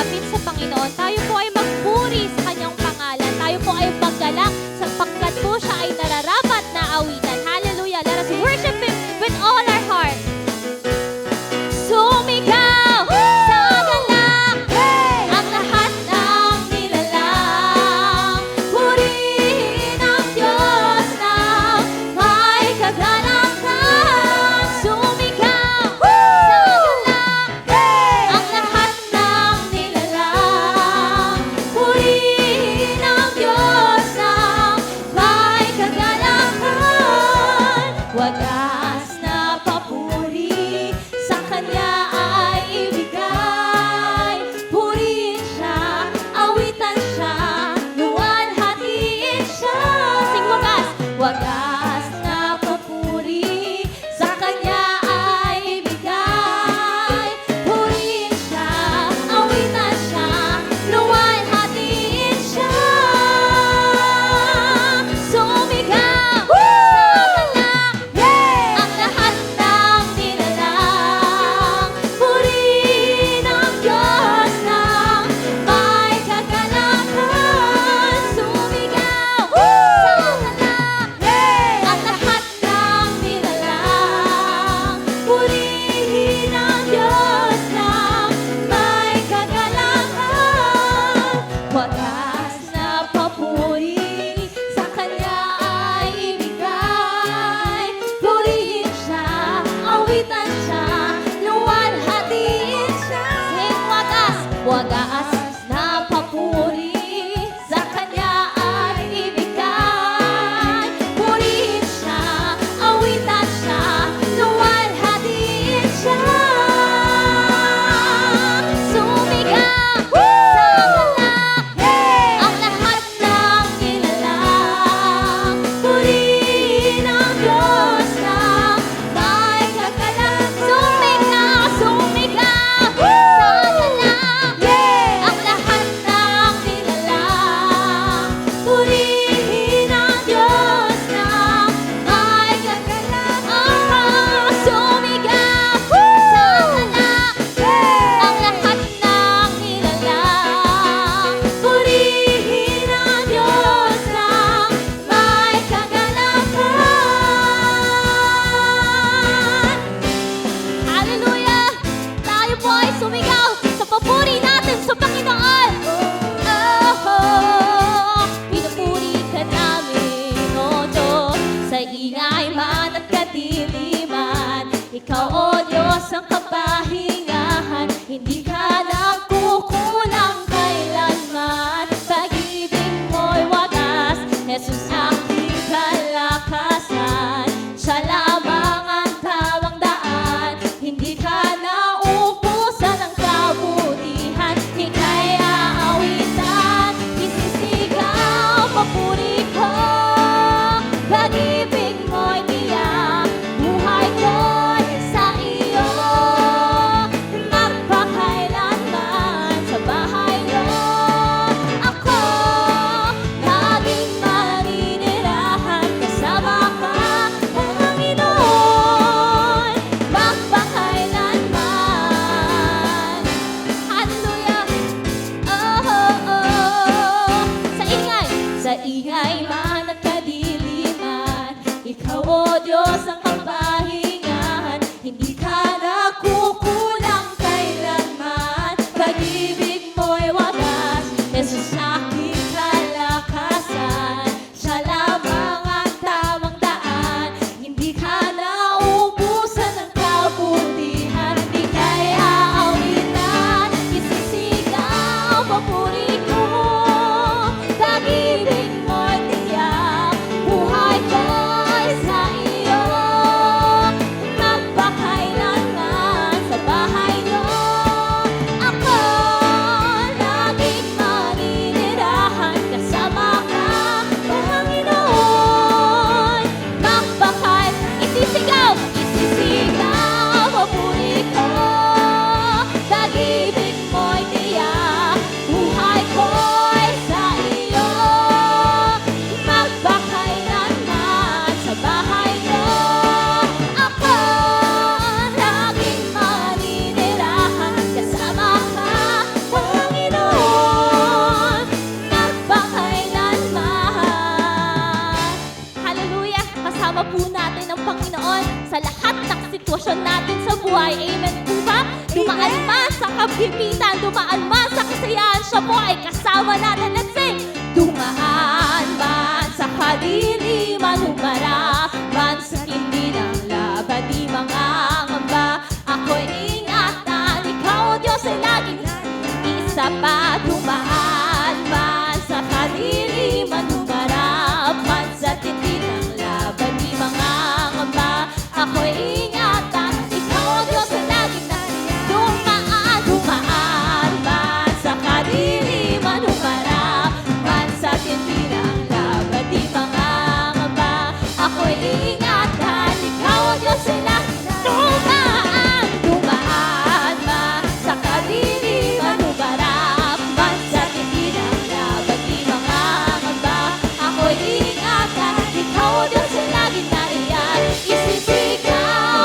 lumapit sa Panginoon. Tayo po ay magpuri sa kanyang pangalan. Tayo po ay maggalak sapagkat po siya ay nararapat na awitan. Hallelujah! Let us worship Him with all our heart. Sumigaw sa galak ang lahat ng nilalang. Purihin ang Diyos na may kagalakan. Sumigaw sa galak ang lahat ng nilalang. siya po ay kasama natin. Let's sing! Dumaan man sa kadiliman, humarap man sa hindi ng laban, di mga ngamba. Ako'y ingatan, ikaw Diyos ay laging isa pa. Dumaan man sa kadiliman, humarap man sa hindi ng laban, di mga ngamba. Ako'y ingatan, ikaw Diyos ay laging dumaan, dumaan man sa kadiliman, humarap man sa hindi ng laban, di mga ngamba. Ako'y ingatan, ikaw Diyos ay laging dumaan, dumaan man sa kadiliman, humarap man sa hindi ng laban, di mga ngamba. Ako'y ingatan, ikaw Diyos ay laging nariyan. Isisigaw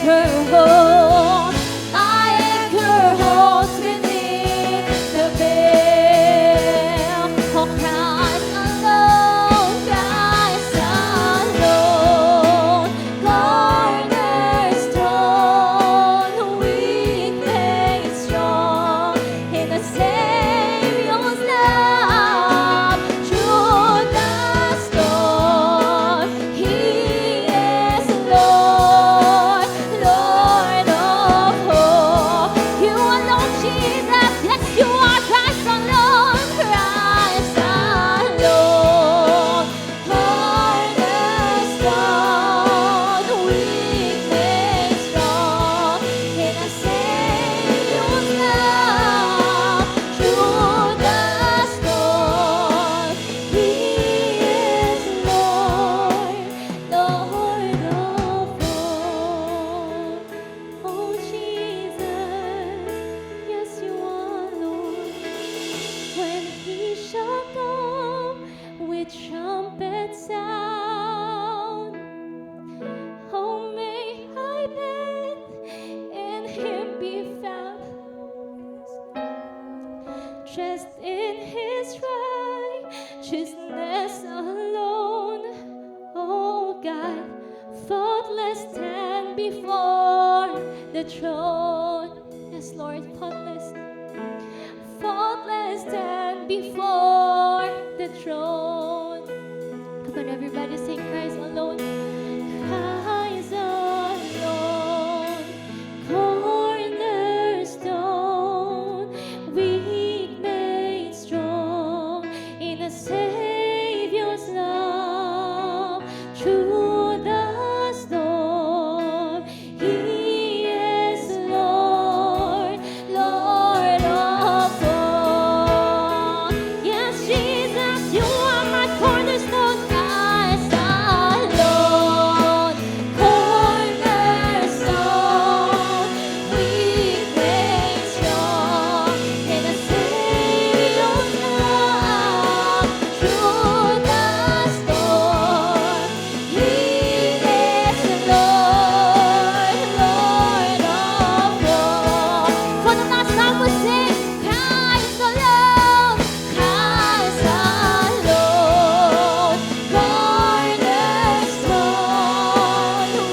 anchor holds, my anchor holds beneath the veil. Oh, Christ alone, Christ alone, cornerstone, weak made strong in the Savior's love. Through the storm, He is Lord, Lord of hope. You alone, Jesus, yes, you are Christ alone, Christ alone, cornerstone, weak made strong in a Savior's love. Through the storm, He is Lord, Lord of all. Oh Jesus, yes you are Lord. When He shall come with trumpet sound, oh may I then in Him be found, dressed in His righteousness alone. Oh God, faultless stand before the throne. Yes, Lord, faultless, faultless stand before the throne. Come on, everybody, sing Christ alone. Christ alone, cornerstone, weak made strong in a Savior's love. Through the storm, He is Lord, Lord of all. Yes, Jesus, you are my cornerstone, Christ alone, cornerstone, weak made strong in a Savior's love. Through the storm, He is Lord, Lord of all. For the last time we sing, Christ alone, Christ alone, cornerstone,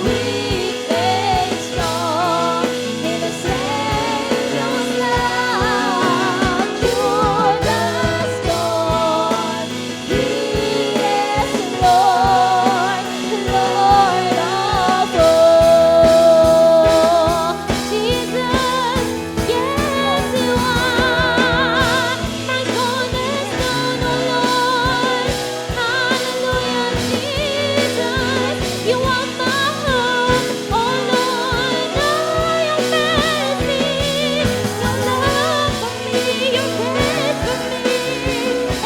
weak made strong in the Savior's love. Through the storm, He is Lord, Lord of all. Jesus, yes you are my cornerstone, oh Lord. Hallelujah, Jesus, you are my hope, oh Lord. Oh, your mercy, your love for me, your grace for me,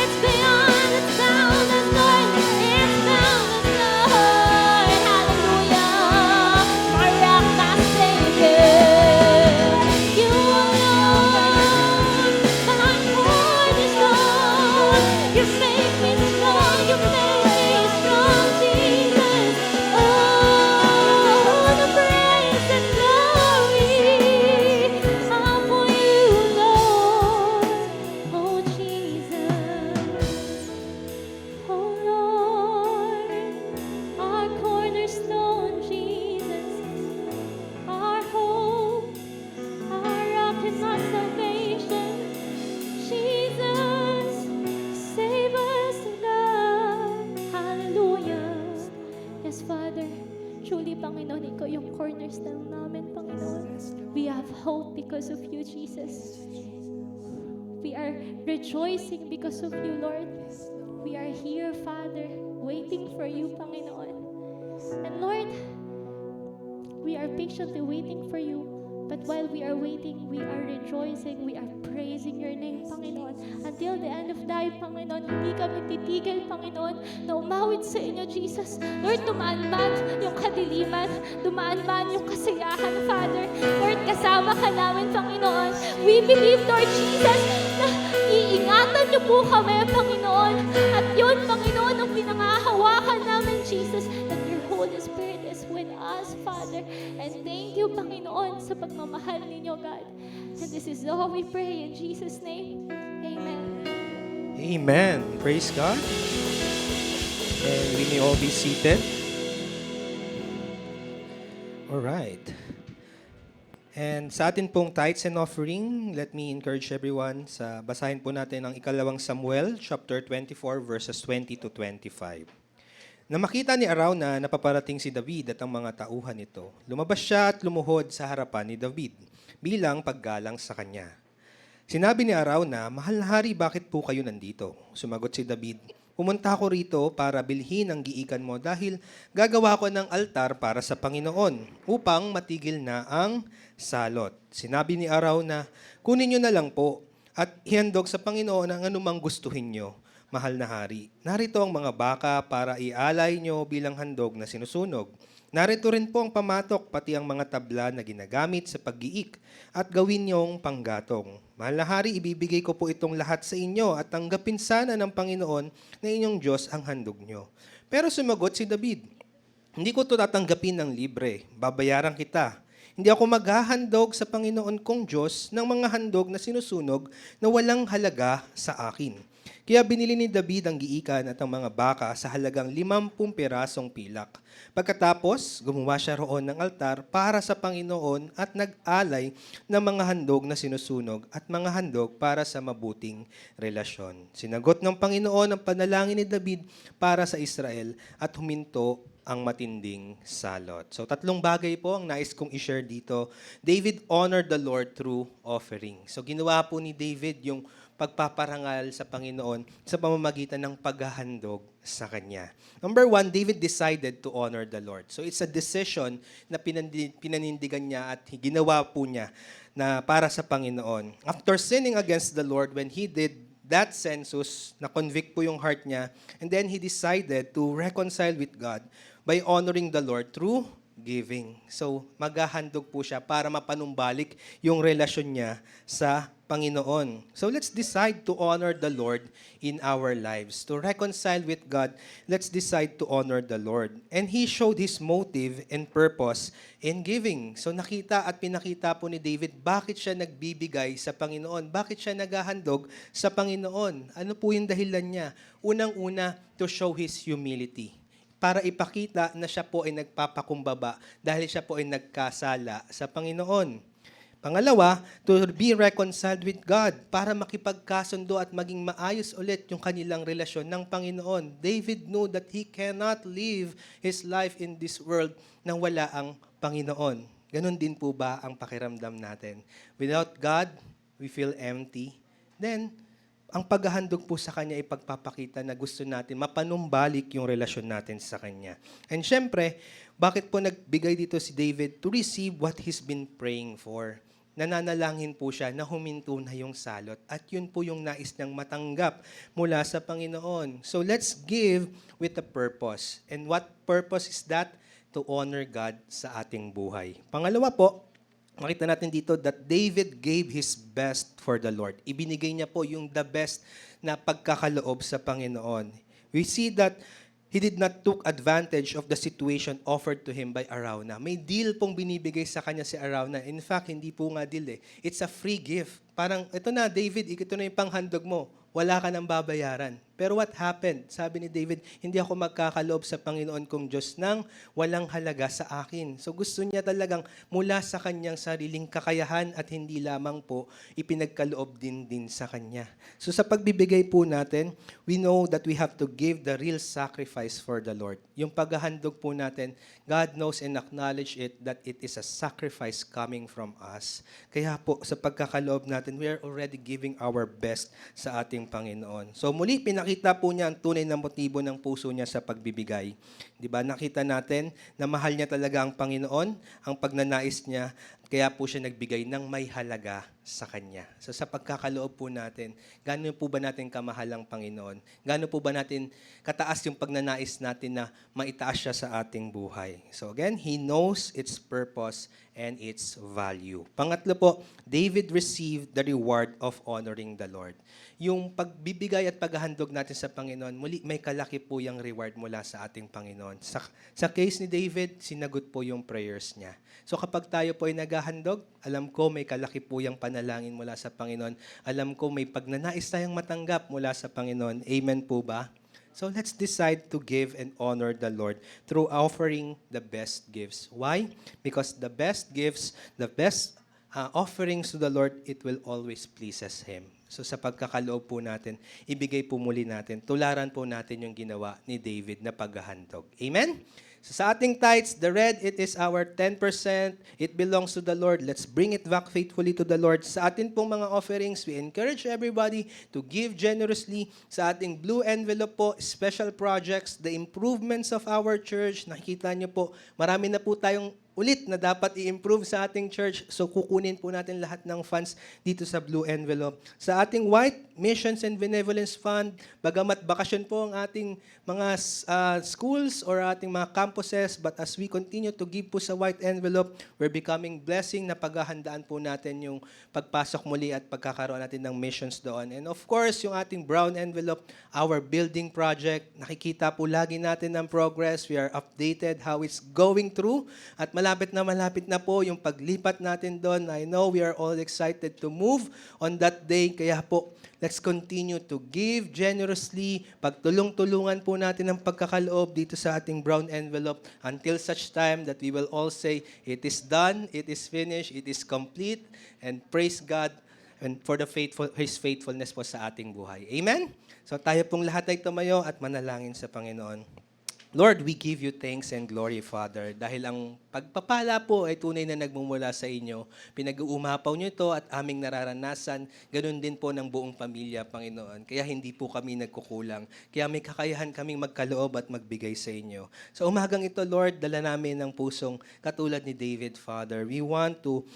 it's beyond, it's boundless, Lord, it's boundless, Lord. Hallelujah, my rock, my Savior, you alone, my cornerstone. You make me strong, you make me strong, Jesus. Oh, the praise and glory are for you, Lord. Oh, Jesus. Oh, Lord, our cornerstone, Jesus, our hope, our rock and our salvation. Jesus, save us tonight. Hallelujah. Yes, Father, truly, Panginoon, Ikaw yung cornerstone namin, Panginoon. We have hope because of you, Jesus. We are rejoicing because of you, Lord. We are here, Father, waiting for you, Panginoon. And Lord, we are patiently waiting for you. But while we are waiting, we are rejoicing, we are praising your name, Panginoon. Until the end of time, Panginoon, hindi kami titigil, Panginoon, na umawit sa inyo, Jesus. Lord, dumaan man yung kadiliman, dumaan man yung kasiyahan, Father. Lord, kasama ka namin, Panginoon. We believe, Lord Jesus, na iingatan niyo po kami, Panginoon. At yun, Panginoon, ang pinangahawakan namin, Jesus, that your Holy Spirit is with us, Father. And thank you, Panginoon, sa pagmamahal ninyo, God. And this is all we pray in Jesus' name. Amen. Amen. Praise God. And we may all be seated. All right. And sa atin pong tithes and offering, let me encourage everyone sa basahin po natin ang ikalawang Samuel, chapter 24, verses 20 to 25. Na makita ni Arauna na paparating si David at ang mga tauhan nito, lumabas siya at lumuhod sa harapan ni David bilang paggalang sa kanya. Sinabi ni Arauna, "Mahal na hari, bakit po kayo nandito?" Sumagot si David, "Pumunta ako rito para bilhin ang giikan mo dahil gagawa ko ng altar para sa Panginoon upang matigil na ang salot." Sinabi ni Arauna, "Kunin niyo na lang po at ihandog sa Panginoon ang anumang gustuhin niyo, mahal na hari. Narito ang mga baka para ialay niyo bilang handog na sinusunog. Narito rin po ang pamatok, pati ang mga tabla na ginagamit sa pag-iik at gawin niyong panggatong. Mahal na hari, ibibigay ko po itong lahat sa inyo at tanggapin sana ng Panginoon na inyong Diyos ang handog niyo." Pero sumagot si David, "Hindi ko ito tatanggapin ng libre. Babayaran kita. Hindi ako maghahandog sa Panginoon kong Diyos ng mga handog na sinusunog na walang halaga sa akin." Kaya binili ni David ang giikan at ang mga baka sa halagang 50 pirasong pilak. Pagkatapos, gumawa siya roon ng altar para sa Panginoon at nag-alay ng mga handog na sinusunog at mga handog para sa mabuting relasyon. Sinagot ng Panginoon ang panalangin ni David para sa Israel at huminto ang matinding salot. So 3 bagay po ang nais kong i-share dito. David honored the Lord through offering. So ginawa po ni David yung pagpaparangal sa Panginoon sa pamamagitan ng paghahandog sa Kanya. Number 1, David decided to honor the Lord. So it's a decision na pinanindigan niya at ginawa po niya na para sa Panginoon. After sinning against the Lord, when he did that census, na-convict po yung heart niya, and then he decided to reconcile with God by honoring the Lord through giving. So, maghahandog po siya para mapanumbalik yung relasyon niya sa Panginoon. So, let's decide to honor the Lord in our lives. To reconcile with God, let's decide to honor the Lord. And He showed His motive and purpose in giving. So, nakita at pinakita po ni David bakit siya nagbibigay sa Panginoon. Bakit siya naghahandog sa Panginoon. Ano po yung dahilan niya? Unang-una, to show His humility. Para ipakita na siya po ay nagpapakumbaba dahil siya po ay nagkasala sa Panginoon. Pangalawa, to be reconciled with God para makipagkasundo at maging maayos ulit yung kanilang relasyon ng Panginoon. David knew that he cannot live his life in this world nang wala ang Panginoon. Ganon din po ba ang pakiramdam natin? Without God, we feel empty. Then, ang paghahandog po sa Kanya ay pagpapakita na gusto natin mapanumbalik yung relasyon natin sa Kanya. And syempre, bakit po nagbigay dito si David? To receive what he's been praying for. Nananalangin po siya na huminto na yung salot. At yun po yung nais niyang matanggap mula sa Panginoon. So let's give with a purpose. And what purpose is that? To honor God sa ating buhay. Pangalawa po, makita natin dito that David gave his best for the Lord. Ibinigay niya po yung the best na pagkakaloob sa Panginoon. We see that he did not took advantage of the situation offered to him by Arauna. May deal pong binibigay sa kanya si Arauna. In fact, hindi po nga deal eh. It's a free gift. Parang, ito na David, ito na yung panghandog mo. Wala ka nang babayaran. Pero what happened? Sabi ni David, hindi ako magkakaloob sa Panginoon kong Diyos nang walang halaga sa akin. So gusto niya talagang mula sa kanyang sariling kakayahan at hindi lamang po ipinagkaloob din sa kanya. So sa pagbibigay po natin, we know that we have to give the real sacrifice for the Lord. Yung paghahandog po natin, God knows and acknowledge it that it is a sacrifice coming from us. Kaya po sa pagkakaloob natin, we are already giving our best sa ating Panginoon. So muli, pinakita po niya ang tunay na motibo ng puso niya sa pagbibigay. Di ba? Nakita natin na mahal niya talaga ang Panginoon, ang pagnanais niya, kaya po siya nagbigay ng may halaga sa Kanya. So sa pagkakaloob po natin, gaano po ba natin kamahal ang Panginoon? Gaano po ba natin kataas yung pagnanais natin na maitaas siya sa ating buhay? So again, He knows its purpose and its value. Pangatlo po, David received the reward of honoring the Lord. Yung pagbibigay at paghahandog natin sa Panginoon, muli may kalaki po yung reward mula sa ating Panginoon. Sa case ni David, sinagot po yung prayers niya. So kapag tayo po ay naghahandog, alam ko may kalaki po yung panalangin mula sa Panginoon. Alam ko may pagnanais tayong matanggap mula sa Panginoon. Amen po ba? So let's decide to give and honor the Lord through offering the best gifts. Why? Because the best gifts, the best offerings to the Lord, it will always pleases Him. So sa pagkakaloob po natin, ibigay po muli natin, tularan po natin yung ginawa ni David na paghahandog. Amen? So sa ating tithes, the red, it is our 10%. It belongs to the Lord. Let's bring it back faithfully to the Lord. Sa atin pong mga offerings, we encourage everybody to give generously. Sa ating blue envelope po, special projects, the improvements of our church. Nakikita niyo po, marami na po tayong ulit na dapat i-improve sa ating church. So kukunin po natin lahat ng funds dito sa blue envelope. Sa ating white, Missions and Benevolence Fund, bagamat bakasyon po ang ating mga schools or ating mga campuses, but as we continue to give po sa white envelope, we're becoming blessing na paghahandaan po natin yung pagpasok muli at pagkakaroon natin ng missions doon. And of course, yung ating brown envelope, our building project, nakikita po lagi natin ang progress. We are updated how it's going through. At malapit na po yung paglipat natin doon. I know we are all excited to move on that day. Kaya po, let's continue to give generously. Pagtulong-tulungan po natin ang pagkakaloob dito sa ating brown envelope until such time that we will all say, it is done, it is finished, it is complete, and praise God and for His faithfulness po sa ating buhay. Amen? So tayo pong lahat ay tumayo at manalangin sa Panginoon. Lord, we give you thanks and glory, Father, dahil ang pagpapala po ay tunay na nagmumula sa inyo. Pinag-uumapaw nyo ito at aming nararanasan. Ganun din po ng buong pamilya, Panginoon. Kaya hindi po kami nagkukulang. Kaya may kakayahan kaming magkaloob at magbigay sa inyo. Sa umagang ito, Lord, dala namin ng pusong katulad ni David, Father. We want to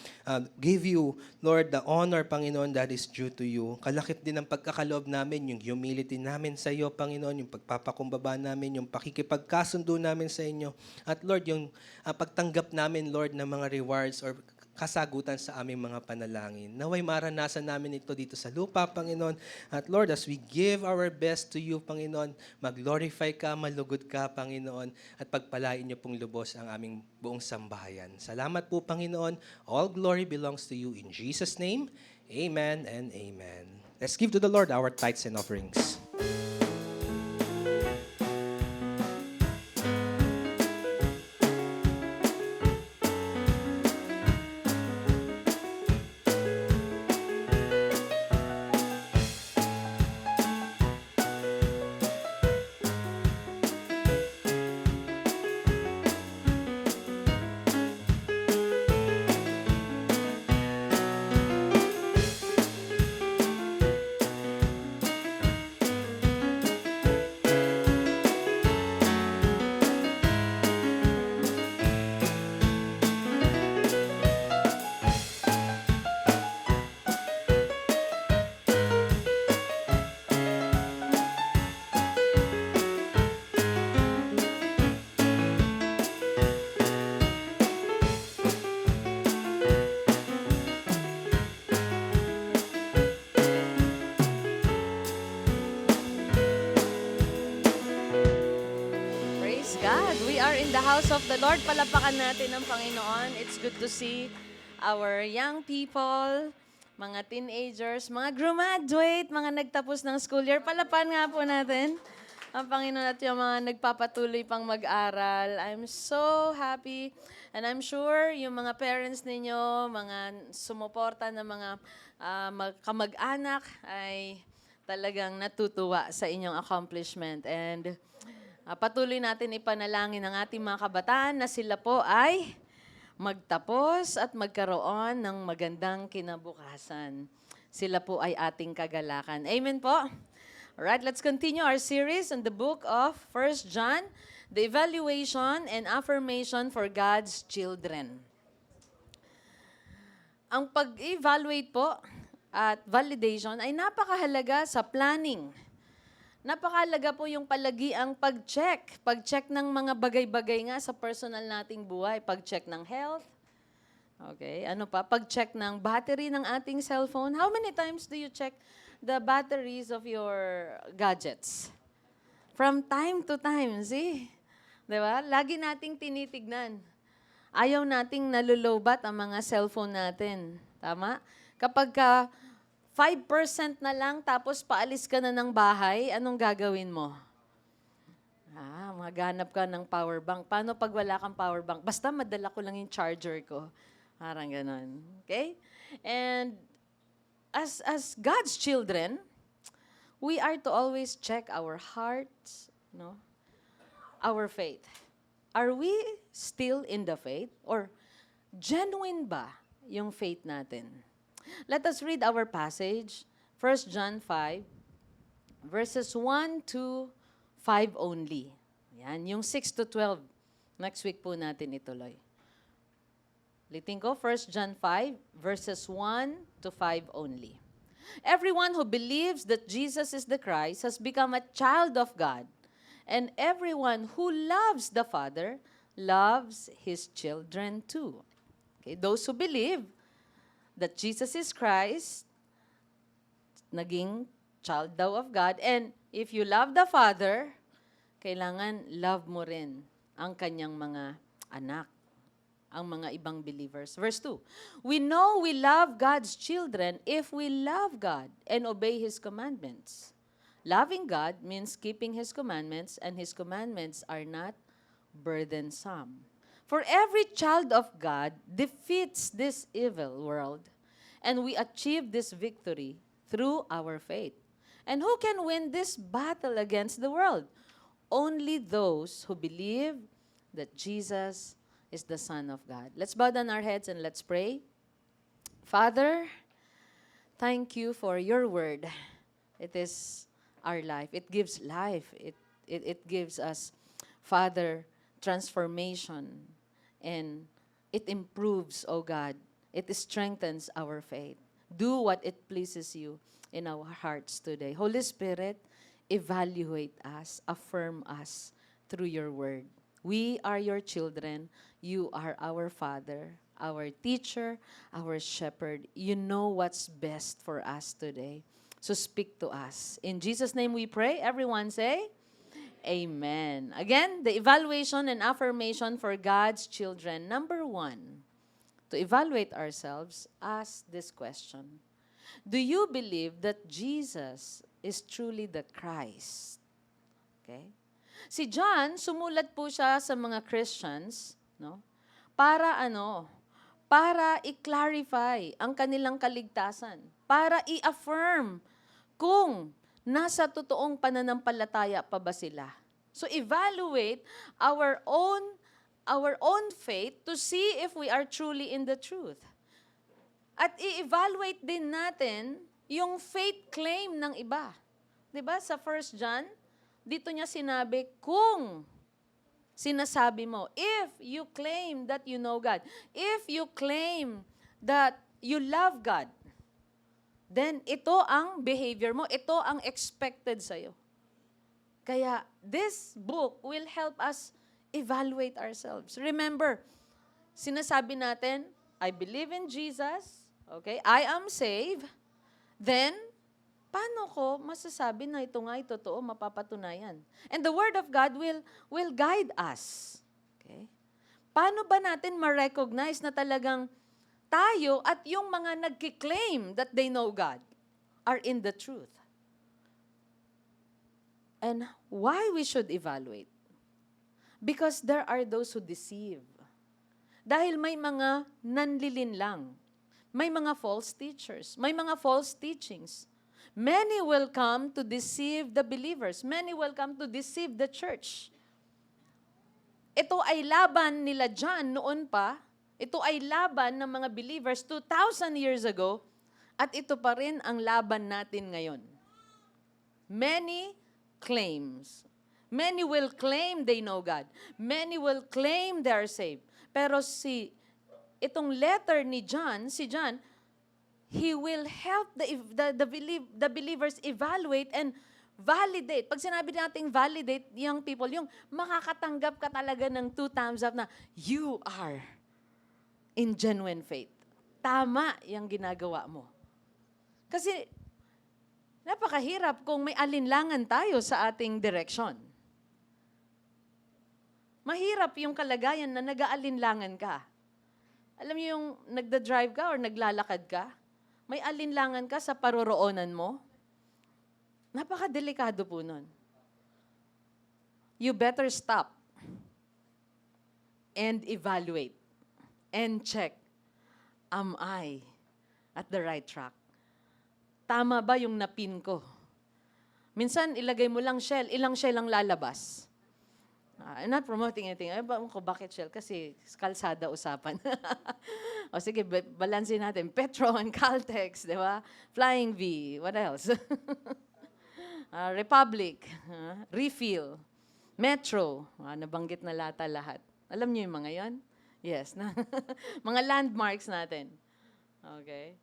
give you, Lord, the honor, Panginoon, that is due to you. Kalakip din ang pagkakaloob namin, yung humility namin sa iyo, Panginoon, yung pagpapakumbaba namin, yung pakikipagkasundo namin sa inyo. At Lord, yung pagtanggap namin, Lord, ng mga rewards or kasagutan sa aming mga panalangin. Naway maranasan namin ito dito sa lupa, Panginoon. At Lord, as we give our best to you, Panginoon, mag-glorify ka, malugod ka, Panginoon, at pagpalain niyo pong lubos ang aming buong sambahayan. Salamat po, Panginoon. All glory belongs to you. In Jesus' name, amen and amen. Let's give to the Lord our tithes and offerings. Praise God. We are in the house of the Lord. Palapakan natin ang Panginoon. It's good to see our young people, mga teenagers, mga graduate, mga nagtapos ng school year. Palapan nga po natin ang Panginoon at yung mga nagpapatuloy pang mag-aral. I'm so happy and I'm sure yung mga parents ninyo, mga sumuporta ng mga kamag-anak ay talagang natutuwa sa inyong accomplishment. And patuloy natin ipanalangin ang ating mga kabataan na sila po ay magtapos at magkaroon ng magandang kinabukasan. Sila po ay ating kagalakan. Amen po? Alright, let's continue our series on the book of 1 John, the evaluation and affirmation for God's children. ang pag-evaluate po at validation ay napakahalaga sa planning. Napakahalaga po yung palagi ang pag-check. Pag-check ng mga bagay-bagay nga sa personal nating buhay. Pag-check ng health. Okay, ano pa? Pag-check ng battery ng ating cellphone. How many times do you check the batteries of your gadgets? From time to time, see? Diba? Lagi nating tinitignan. Ayaw nating nalulobat ang mga cellphone natin. Tama? Kapag 5% na lang tapos paalis ka na ng bahay, anong gagawin mo? Maghanap ka ng power bank. Paano pag wala kang power bank? Basta madala ko lang yung charger ko. Parang ganon. Okay? And as God's children, we are to always check our hearts, no? Our faith. Are we still in the faith? Or genuine ba yung faith natin? Let us read our passage, 1 John 5, verses 1 to 5 only. Yan, yung 6 to 12. Next week po natin ituloy. Ulitin ko, 1 John 5, verses 1 to 5 only. Everyone who believes that Jesus is the Christ has become a child of God. And everyone who loves the Father loves his children too. Okay, those who believe that Jesus is Christ, naging child daw of God. And if you love the Father, kailangan love mo rin ang kanyang mga anak, ang mga ibang believers. Verse 2, we know we love God's children if we love God and obey His commandments. Loving God means keeping His commandments, and His commandments are not burdensome. For every child of God defeats this evil world, and we achieve this victory through our faith. And who can win this battle against the world? Only those who believe that Jesus is the Son of God. Let's bow down our heads and let's pray. Father, thank you for your word. It is our life. It gives life. It gives us, Father, transformation. And it improves, oh God. It strengthens our faith. Do what it pleases you in our hearts today. Holy Spirit, evaluate us, affirm us through your word. We are your children. You are our Father, our teacher, our shepherd. You know what's best for us today. So speak to us. In Jesus' name we pray. Everyone say, Amen. Again, the evaluation and affirmation for God's children. Number 1, to evaluate ourselves, ask this question. Do you believe that Jesus is truly the Christ? Okay? Si John, sumulat po siya sa mga Christians, no? Para i-clarify ang kanilang kaligtasan. Para i-affirm kung nasa totoong pananampalataya pa ba sila. So evaluate our own faith to see if we are truly in the truth. At i-evaluate din natin yung faith claim ng iba. 'Di ba sa 1 John, dito niya sinabi kung sinasabi mo, if you claim that you know God, if you claim that you love God, then ito ang behavior mo, ito ang expected sa'yo. Kaya this book will help us evaluate ourselves. Remember, sinasabi natin, I believe in Jesus, okay, I am saved, then, paano ko masasabi na ito nga ay totoo, mapapatunayan? And the Word of God will guide us. Okay? Paano ba natin ma-recognize na talagang tayo at yung mga nagkiklaim that they know God are in the truth? And why we should evaluate? Because there are those who deceive. Dahil may mga nanlilinlang, may mga false teachers, may mga false teachings. Many will come to deceive the believers. Many will come to deceive the church. Ito ay laban nila John noon pa. Ito ay laban ng mga believers 2,000 years ago. At ito pa rin ang laban natin ngayon. Many claims. Many will claim they know God. Many will claim they are saved. Pero si itong letter ni John, si John, he will help the believers evaluate and validate. Pag sinabi nating validate, young people, yung makakatanggap ka talaga ng 2 thumbs up na you are in genuine faith. Tama yung ginagawa mo. Kasi napakahirap kung may alinlangan tayo sa ating direksyon. Mahirap yung kalagayan na nag-aalinlangan ka. Alam niyo yung nagda-drive ka or naglalakad ka, may alinlangan ka sa paroroonan mo, napakadelikado po nun. You better stop and evaluate and check, am I at the right track? Tama ba yung napin ko? Minsan, ilagay mo lang shell, ilang shell ang lalabas. I'm not promoting anything. Ay, bakit shell? Kasi kalsada usapan. O sige, balansin natin. Petron, Caltex, di ba? Flying V, what else? Republic, Refill, Metro, nabanggit na lahat. Alam niyo yung mga yon? Yes. Mga landmarks natin. Okay?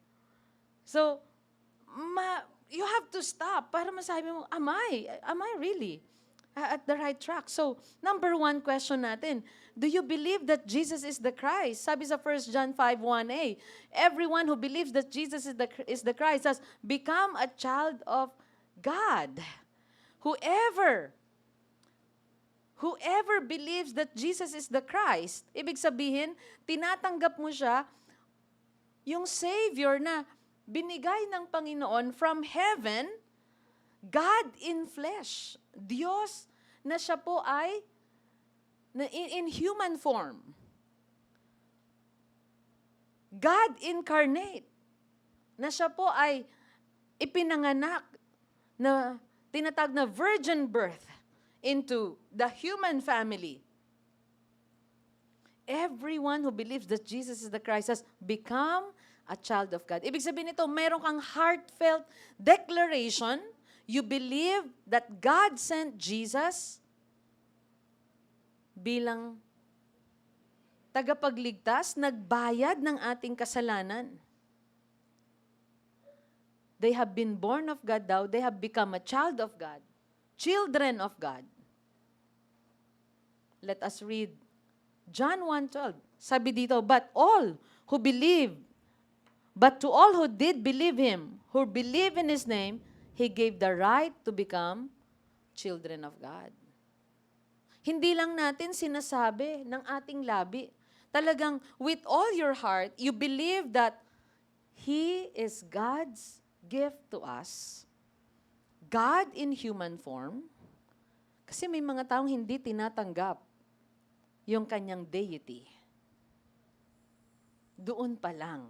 So, you have to stop para masabi mo, am I really at the right track? So, number 1 question natin, do you believe that Jesus is the Christ? Sabi sa 1 John 5:1a, everyone who believes that Jesus is the Christ has become a child of God. Whoever believes that Jesus is the Christ, ibig sabihin, tinatanggap mo siya, yung Savior na binigay ng Panginoon from heaven, God in flesh. Diyos na siya po ay in human form. God incarnate. Na siya po ay ipinanganak na tinatag na virgin birth into the human family. Everyone who believes that Jesus is the Christ has become a child of God. Ibig sabihin nito, meron kang heartfelt declaration. You believe that God sent Jesus bilang tagapagligtas, nagbayad ng ating kasalanan. They have been born of God daw. They have become a child of God. Children of God. Let us read John 1:12. Sabi dito, but to all who did believe Him, who believe in His name, He gave the right to become children of God. Hindi lang natin sinasabi ng ating labi. Talagang with all your heart, you believe that He is God's gift to us. God in human form. Kasi may mga taong hindi tinatanggap yung kanyang deity. Doon pa lang,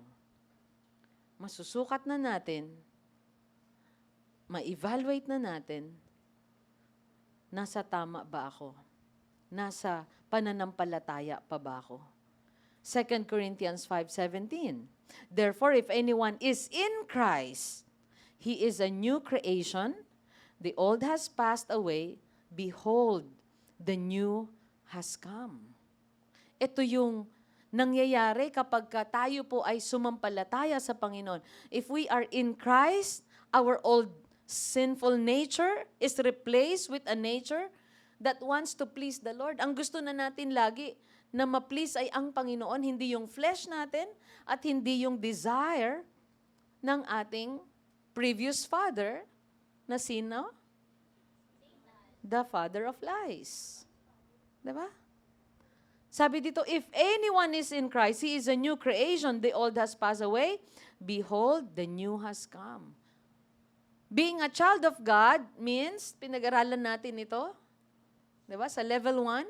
masusukat na natin, ma-evaluate na natin, nasa tama ba ako? Nasa pananampalataya pa ba ako? 2 Corinthians 5:17. Therefore, if anyone is in Christ, he is a new creation. The old has passed away. Behold, the new has come. Ito yung nangyayari kapag tayo po ay sumampalataya sa Panginoon. If we are in Christ, our old sinful nature is replaced with a nature that wants to please the Lord. Ang gusto na natin lagi na ma-please ay ang Panginoon, hindi yung flesh natin at hindi yung desire ng ating previous father na sino? The father of lies. Diba? Sabi dito, if anyone is in Christ, he is a new creation. The old has passed away. Behold, the new has come. Being a child of God means, pinag-aralan natin ito, diba? Sa level 1,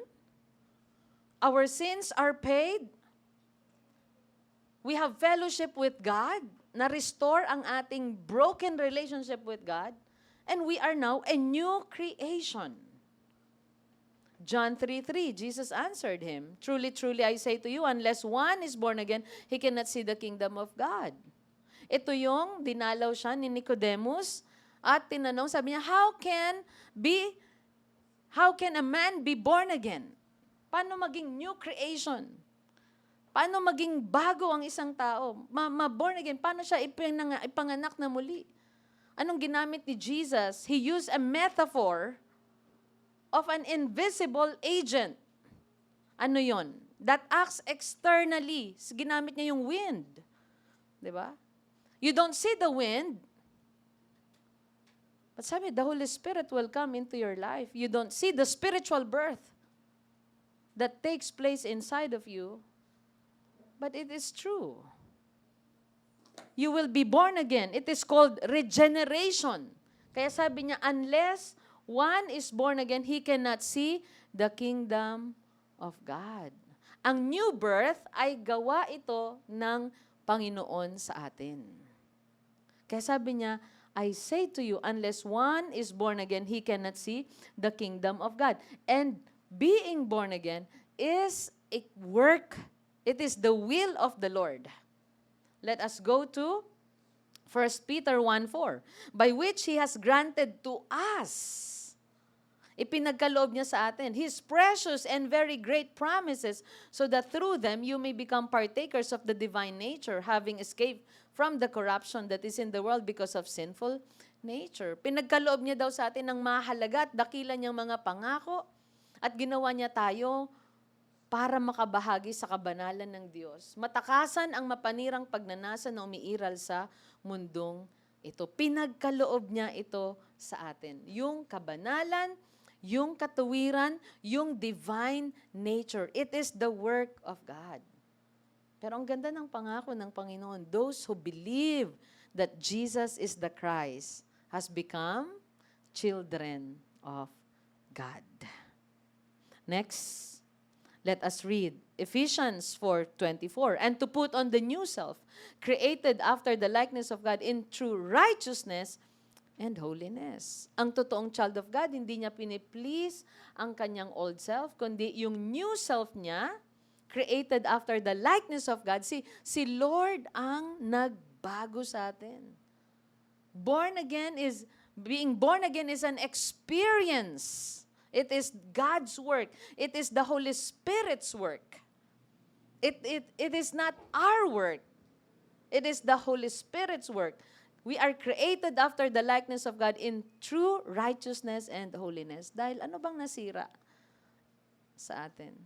our sins are paid. We have fellowship with God, na-restore ang ating broken relationship with God, and we are now a new creation. John 3:3, Jesus answered him, truly, truly, I say to you, unless one is born again, he cannot see the kingdom of God. Ito yung dinalaw siya ni Nicodemus at tinanong, sabi niya, how can a man be born again? Paano maging new creation? Paano maging bago ang isang tao? Ma-born again. Paano siya ipanganak na muli? Anong ginamit ni Jesus? He used a metaphor of an invisible agent. Ano yon? That acts externally. Ginamit niya yung wind. Di ba? You don't see the wind, but sabi, the Holy Spirit will come into your life. You don't see the spiritual birth that takes place inside of you, but it is true. You will be born again. It is called regeneration. Kaya sabi niya, unless one is born again, he cannot see the kingdom of God. Ang new birth ay gawa ito ng Panginoon sa atin. Kaya sabi niya, I say to you, unless one is born again, he cannot see the kingdom of God. And being born again is a work. It is the will of the Lord. Let us go to 1 Peter 1:4, by which He has granted to us, ipinagkaloob niya sa atin, His precious and very great promises, so that through them you may become partakers of the divine nature, having escaped from the corruption that is in the world because of sinful nature. Pinagkaloob niya daw sa atin ng mahalaga at dakila niyang mga pangako, at ginawa niya tayo para makabahagi sa kabanalan ng Diyos. Matakasan ang mapanirang pagnanasa na umiiral sa mundong ito. Pinagkaloob niya ito sa atin. Yung kabanalan, yung katuwiran, yung divine nature. It is the work of God. Pero ang ganda ng pangako ng Panginoon, those who believe that Jesus is the Christ has become children of God. Next, let us read Ephesians 4:24. And to put on the new self, created after the likeness of God in true righteousness and holiness. Ang totoong child of God, hindi niya piniplease ang kanyang old self, kundi yung new self niya, created after the likeness of God. Si Lord ang nagbago sa atin. Being born again is an experience. It is God's work. It is the Holy Spirit's work. It is not our work. It is the Holy Spirit's work. We are created after the likeness of God in true righteousness and holiness. Dahil ano bang nasira sa atin?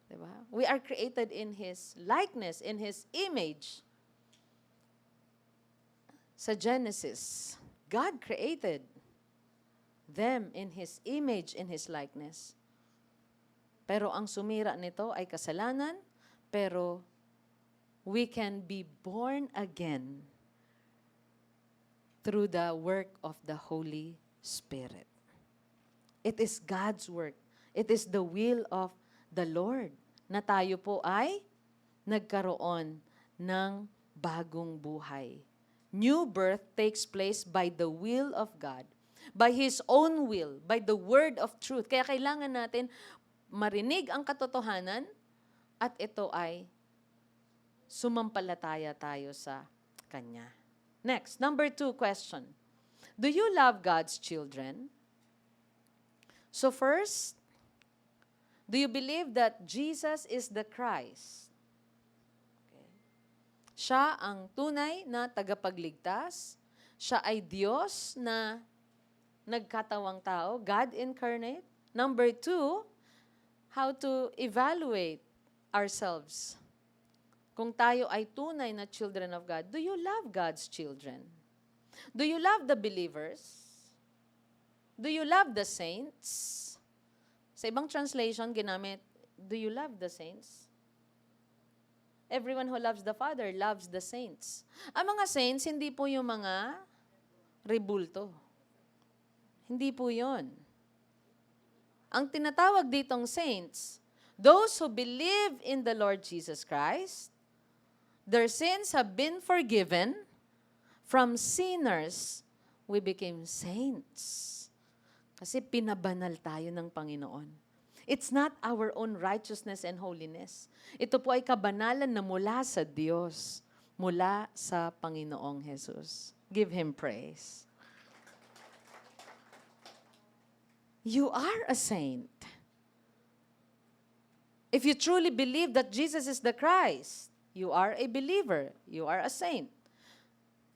Diba? We are created in His likeness, in His image. Sa Genesis, God created them in His image, in His likeness. Pero ang sumira nito ay kasalanan, pero we can be born again through the work of the Holy Spirit. It is God's work. It is the will of the Lord na tayo po ay nagkaroon ng bagong buhay. New birth takes place by the will of God, by His own will, by the word of truth. Kaya kailangan natin marinig ang katotohanan at ito ay sumampalataya tayo sa Kanya. Next, number 2 question. Do you love God's children? So first, do you believe that Jesus is the Christ? Okay. Siya ang tunay na tagapagligtas. Siya ay Diyos na nagkatawang tao, God incarnate. Number 2, how to evaluate ourselves. Kung tayo ay tunay na children of God, do you love God's children? Do you love the believers? Do you love the saints? Sa ibang translation, ginamit, do you love the saints? Everyone who loves the Father loves the saints. Ang mga saints, hindi po yung mga rebulto. Hindi po yun. Ang tinatawag ditong saints, those who believe in the Lord Jesus Christ, their sins have been forgiven. From sinners, we became saints. Kasi pinabanal tayo ng Panginoon. It's not our own righteousness and holiness. Ito po ay kabanalan na mula sa Diyos, mula sa Panginoong Jesus. Give Him praise. You are a saint. If you truly believe that Jesus is the Christ, you are a believer. You are a saint.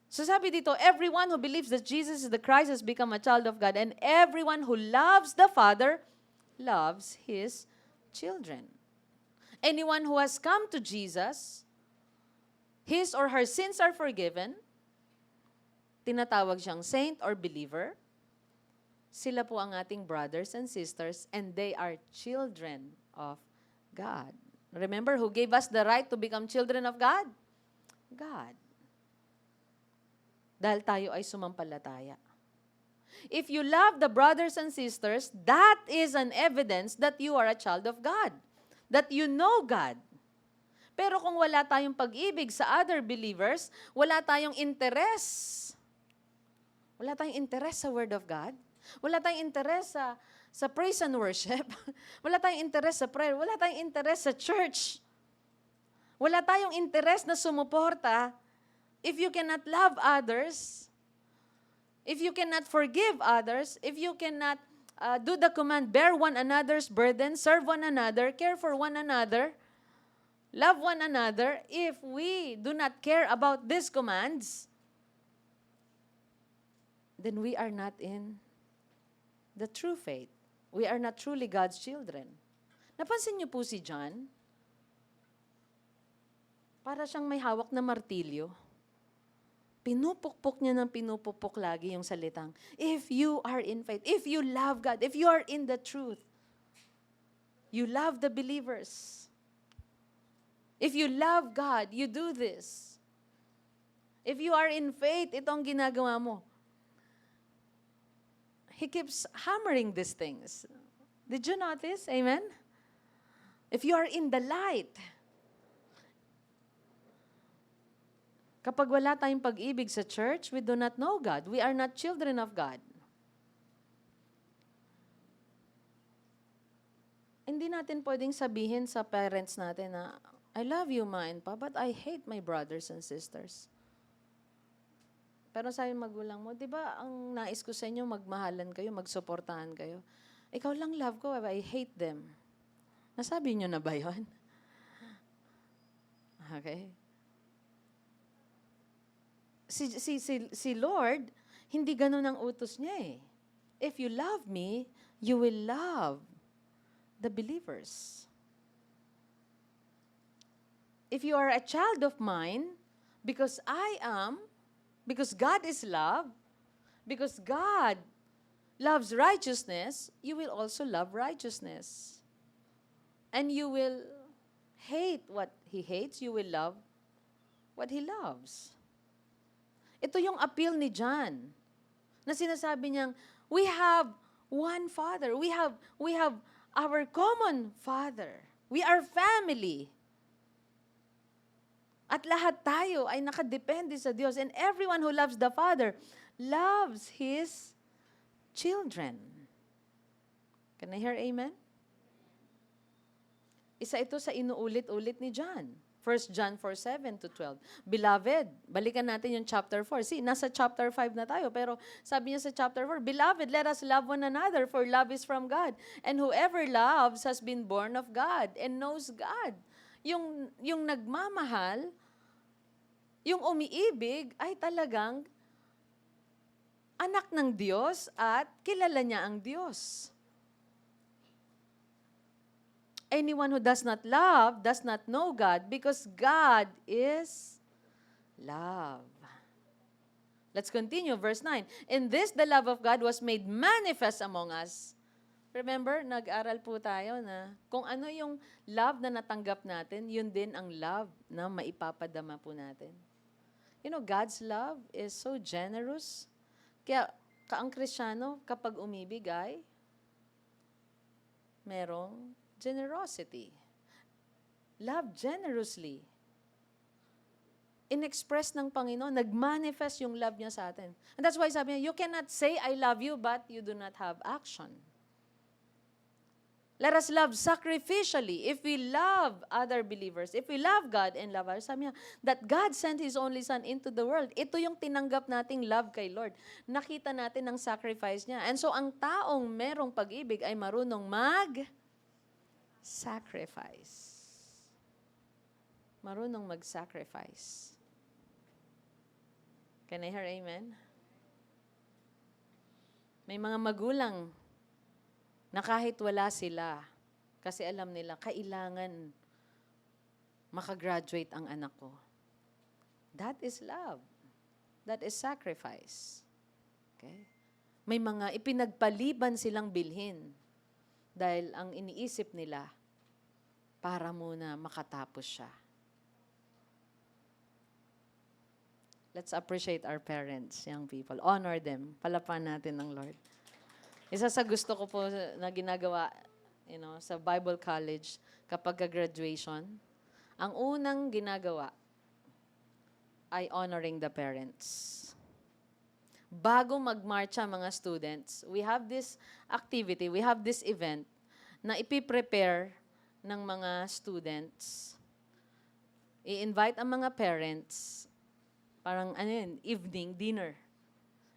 So sabi dito, everyone who believes that Jesus is the Christ has become a child of God, and everyone who loves the Father loves His children. Anyone who has come to Jesus, his or her sins are forgiven, tinatawag siyang saint or believer. Sila po ang ating brothers and sisters, and they are children of God. Remember, who gave us the right to become children of God? God. Dahil tayo ay sumampalataya. If you love the brothers and sisters, that is an evidence that you are a child of God. That you know God. Pero kung wala tayong pag-ibig sa other believers, wala tayong interest. Wala tayong interest sa Word of God. Wala tayong interest sa praise and worship. Wala tayong interest sa prayer. Wala tayong interest sa church. Wala tayong interest na sumuporta. If you cannot love others, if you cannot forgive others, if you cannot do the command, bear one another's burden, serve one another, care for one another, love one another, if we do not care about these commands, then we are not in the true faith. We are not truly God's children. Napansin niyo po si John? Para siyang may hawak na martilyo. Pinupukpok niya ng pinupukpok lagi yung salitang, if you are in faith, if you love God, if you are in the truth, you love the believers. If you love God, you do this. If you are in faith, itong ginagawa mo. He keeps hammering these things. Did you notice? Amen? If you are in the light, kapag wala tayong pag-ibig sa church, we do not know God. We are not children of God. Hindi natin pwedeng sabihin sa parents natin na, I love you, ma and pa, but I hate my brothers and sisters. Pero sabi magulang mo, di ba ang nais ko sa inyo, magmahalan kayo, magsuportahan kayo. Ikaw lang love ko, I hate them. Nasabi nyo na ba yun? Okay. Si Lord, hindi ganun ang utos niya eh. If you love me, you will love the believers. If you are a child of mine, because because God is love, because God loves righteousness, you will also love righteousness. And you will hate what He hates, you will love what He loves. Ito yung appeal ni John, na sinasabi niyang, we have one Father. We have our common Father. We are family. At lahat tayo ay nakadepende sa Diyos. And everyone who loves the Father loves His children. Can I hear amen? Isa ito sa inuulit-ulit ni John. 1 John 4:7-12. Beloved, balikan natin yung chapter 4. See, nasa chapter 5 na tayo. Pero sabi niya sa chapter 4, Beloved, let us love one another, for love is from God. And whoever loves has been born of God and knows God. Yung nagmamahal, yung umiibig ay talagang anak ng Diyos at kilala niya ang Diyos. Anyone who does not love does not know God, because God is love. Let's continue, verse 9. In this, the love of God was made manifest among us. Remember, nag-aral po tayo na kung ano yung love na natanggap natin, yun din ang love na maipapadama po natin. You know, God's love is so generous. Kaya, ang Kristiyano, kapag umibig ay merong generosity. Love generously. In-express ng Panginoon, nag-manifest yung love niya sa atin. And that's why sabi niya, you cannot say, I love you, but you do not have action. Let us love sacrificially. If we love other believers, if we love God and love others, sabi niya, that God sent His only Son into the world. Ito yung tinanggap nating love kay Lord. Nakita natin ang sacrifice niya. And so, ang taong merong pag-ibig ay marunong sacrifice. Marunong mag-sacrifice. Can I hear amen? May mga magulang na kahit wala sila, kasi alam nila, kailangan makagraduate ang anak ko. That is love. That is sacrifice. Okay? May mga ipinagpaliban silang bilhin dahil ang iniisip nila, para muna makatapos siya. Let's appreciate our parents, young people. Honor them. Palapan natin ng Lord. Isa sa gusto ko po na ginagawa, sa Bible College, kapag graduation, ang unang ginagawa ay honoring the parents. Bago magmarcha mga students, we have this activity, we have this event na ipiprepare ng mga students. I-invite ang mga parents, parang evening dinner.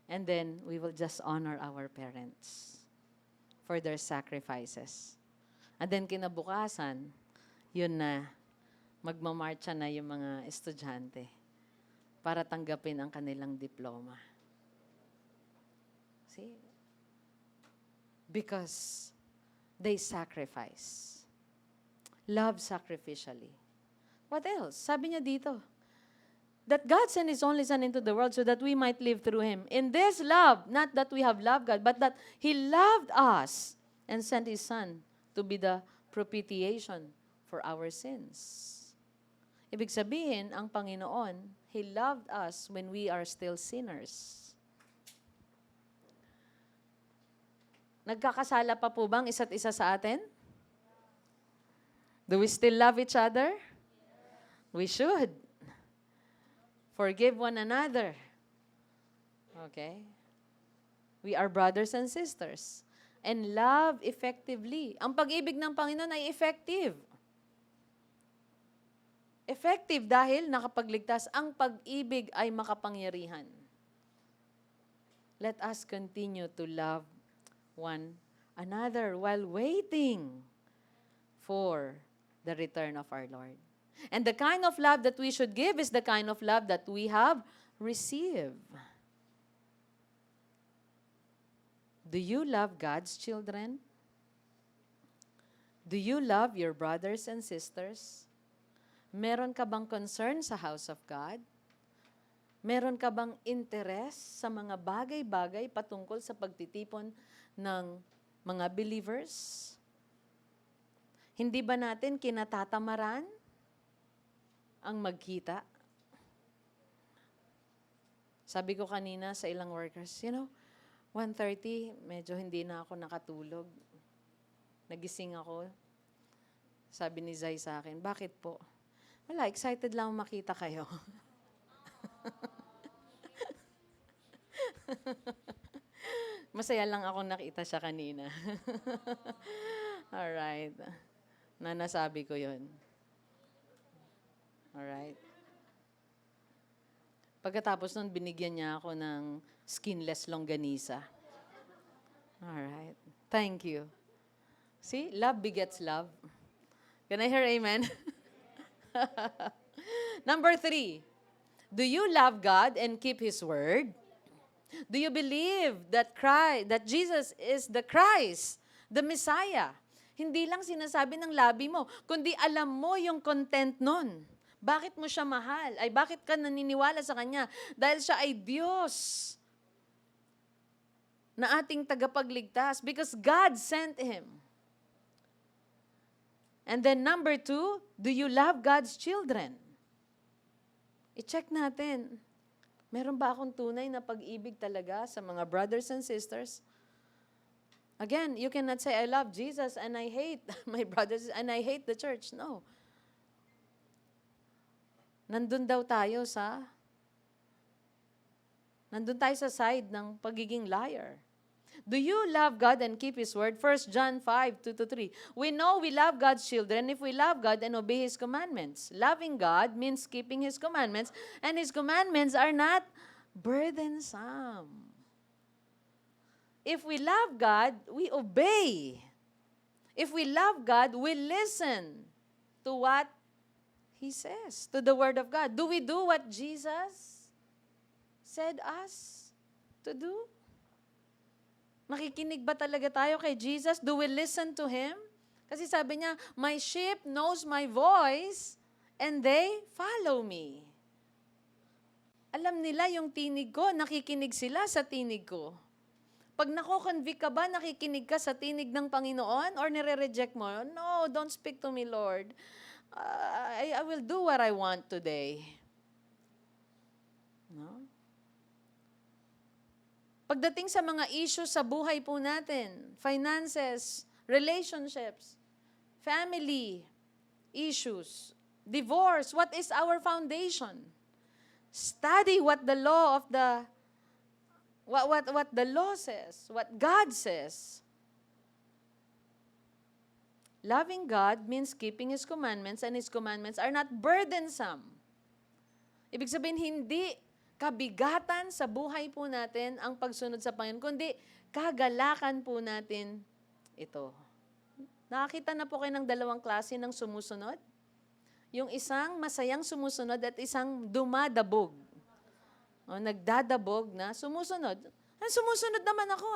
And then we will just honor our parents for their sacrifices. And then kinabukasan, yun na, magmamarcha na yung mga estudyante para tanggapin ang kanilang diploma. See? Because they sacrifice. Love sacrificially. What else? Sabi niya dito, that God sent His only Son into the world so that we might live through Him. In this love, not that we have loved God, but that He loved us and sent His Son to be the propitiation for our sins. Ibig sabihin, ang Panginoon, He loved us when we are still sinners. Nagkakasala pa po bang isa't isa sa atin? Do we still love each other? We should. Forgive one another. Okay? We are brothers and sisters. And love effectively. Ang pag-ibig ng Panginoon ay effective. Effective dahil nakapagligtas. Ang pag-ibig ay makapangyarihan. Let us continue to love one another while waiting for the return of our Lord. And the kind of love that we should give is the kind of love that we have received. Do you love God's children? Do you love your brothers and sisters? Meron ka bang concern sa house of God? Meron ka bang interest sa mga bagay-bagay patungkol sa pagtitipon ng mga believers? Hindi ba natin kinatatamaran ang magkita? Sabi ko kanina sa ilang workers, 1:30, medyo hindi na ako nakatulog. Nagising ako. Sabi ni Zay sa akin, bakit po? Wala, excited lang makita kayo. Masaya lang ako nakita siya kanina. Alright. Nasabi ko yun. Alright. Pagkatapos nun, binigyan niya ako ng skinless longganisa. Alright. Thank you. See? Love begets love. Can I hear amen? Number 3. Do you love God and keep His word? Do you believe that Jesus is the Christ, the Messiah? Hindi lang sinasabi ng labi mo, kundi alam mo yung content nun. Bakit mo siya mahal? Ay bakit ka naniniwala sa Kanya? Dahil siya ay Diyos na ating tagapagligtas because God sent Him. And then number 2, do you love God's children? I-check natin. Meron ba akong tunay na pag-ibig talaga sa mga brothers and sisters? Again, you cannot say, I love Jesus and I hate my brothers and I hate the church. No. Nandun tayo sa side ng pagiging liar. Do you love God and keep His word? 1 John 5:2-3. We know we love God's children if we love God and obey His commandments. Loving God means keeping His commandments, and His commandments are not burdensome. If we love God, we obey. If we love God, we listen to what He says, to the Word of God. Do we do what Jesus said us to do? Nakikinig ba talaga tayo kay Jesus? Do we listen to Him? Kasi sabi niya, my sheep knows my voice and they follow me. Alam nila yung tinig ko, nakikinig sila sa tinig ko. Pag nako-convict ka ba, nakikinig ka sa tinig ng Panginoon or nire-reject mo? No, don't speak to me, Lord. I will do what I want today. No? Pagdating sa mga issues sa buhay po natin, finances, relationships, family issues, divorce, what is our foundation? Study what the law of the what the law says, what God says. Loving God means keeping His commandments, and His commandments are not burdensome. Ibig sabihin, hindi kabigatan sa buhay po natin ang pagsunod sa Panginoon, kundi kagalakan po natin ito. Nakakita na po kayo ng dalawang klase ng sumusunod? Yung isang masayang sumusunod at isang dumadabog. O, nagdadabog na, sumusunod. Sumusunod naman ako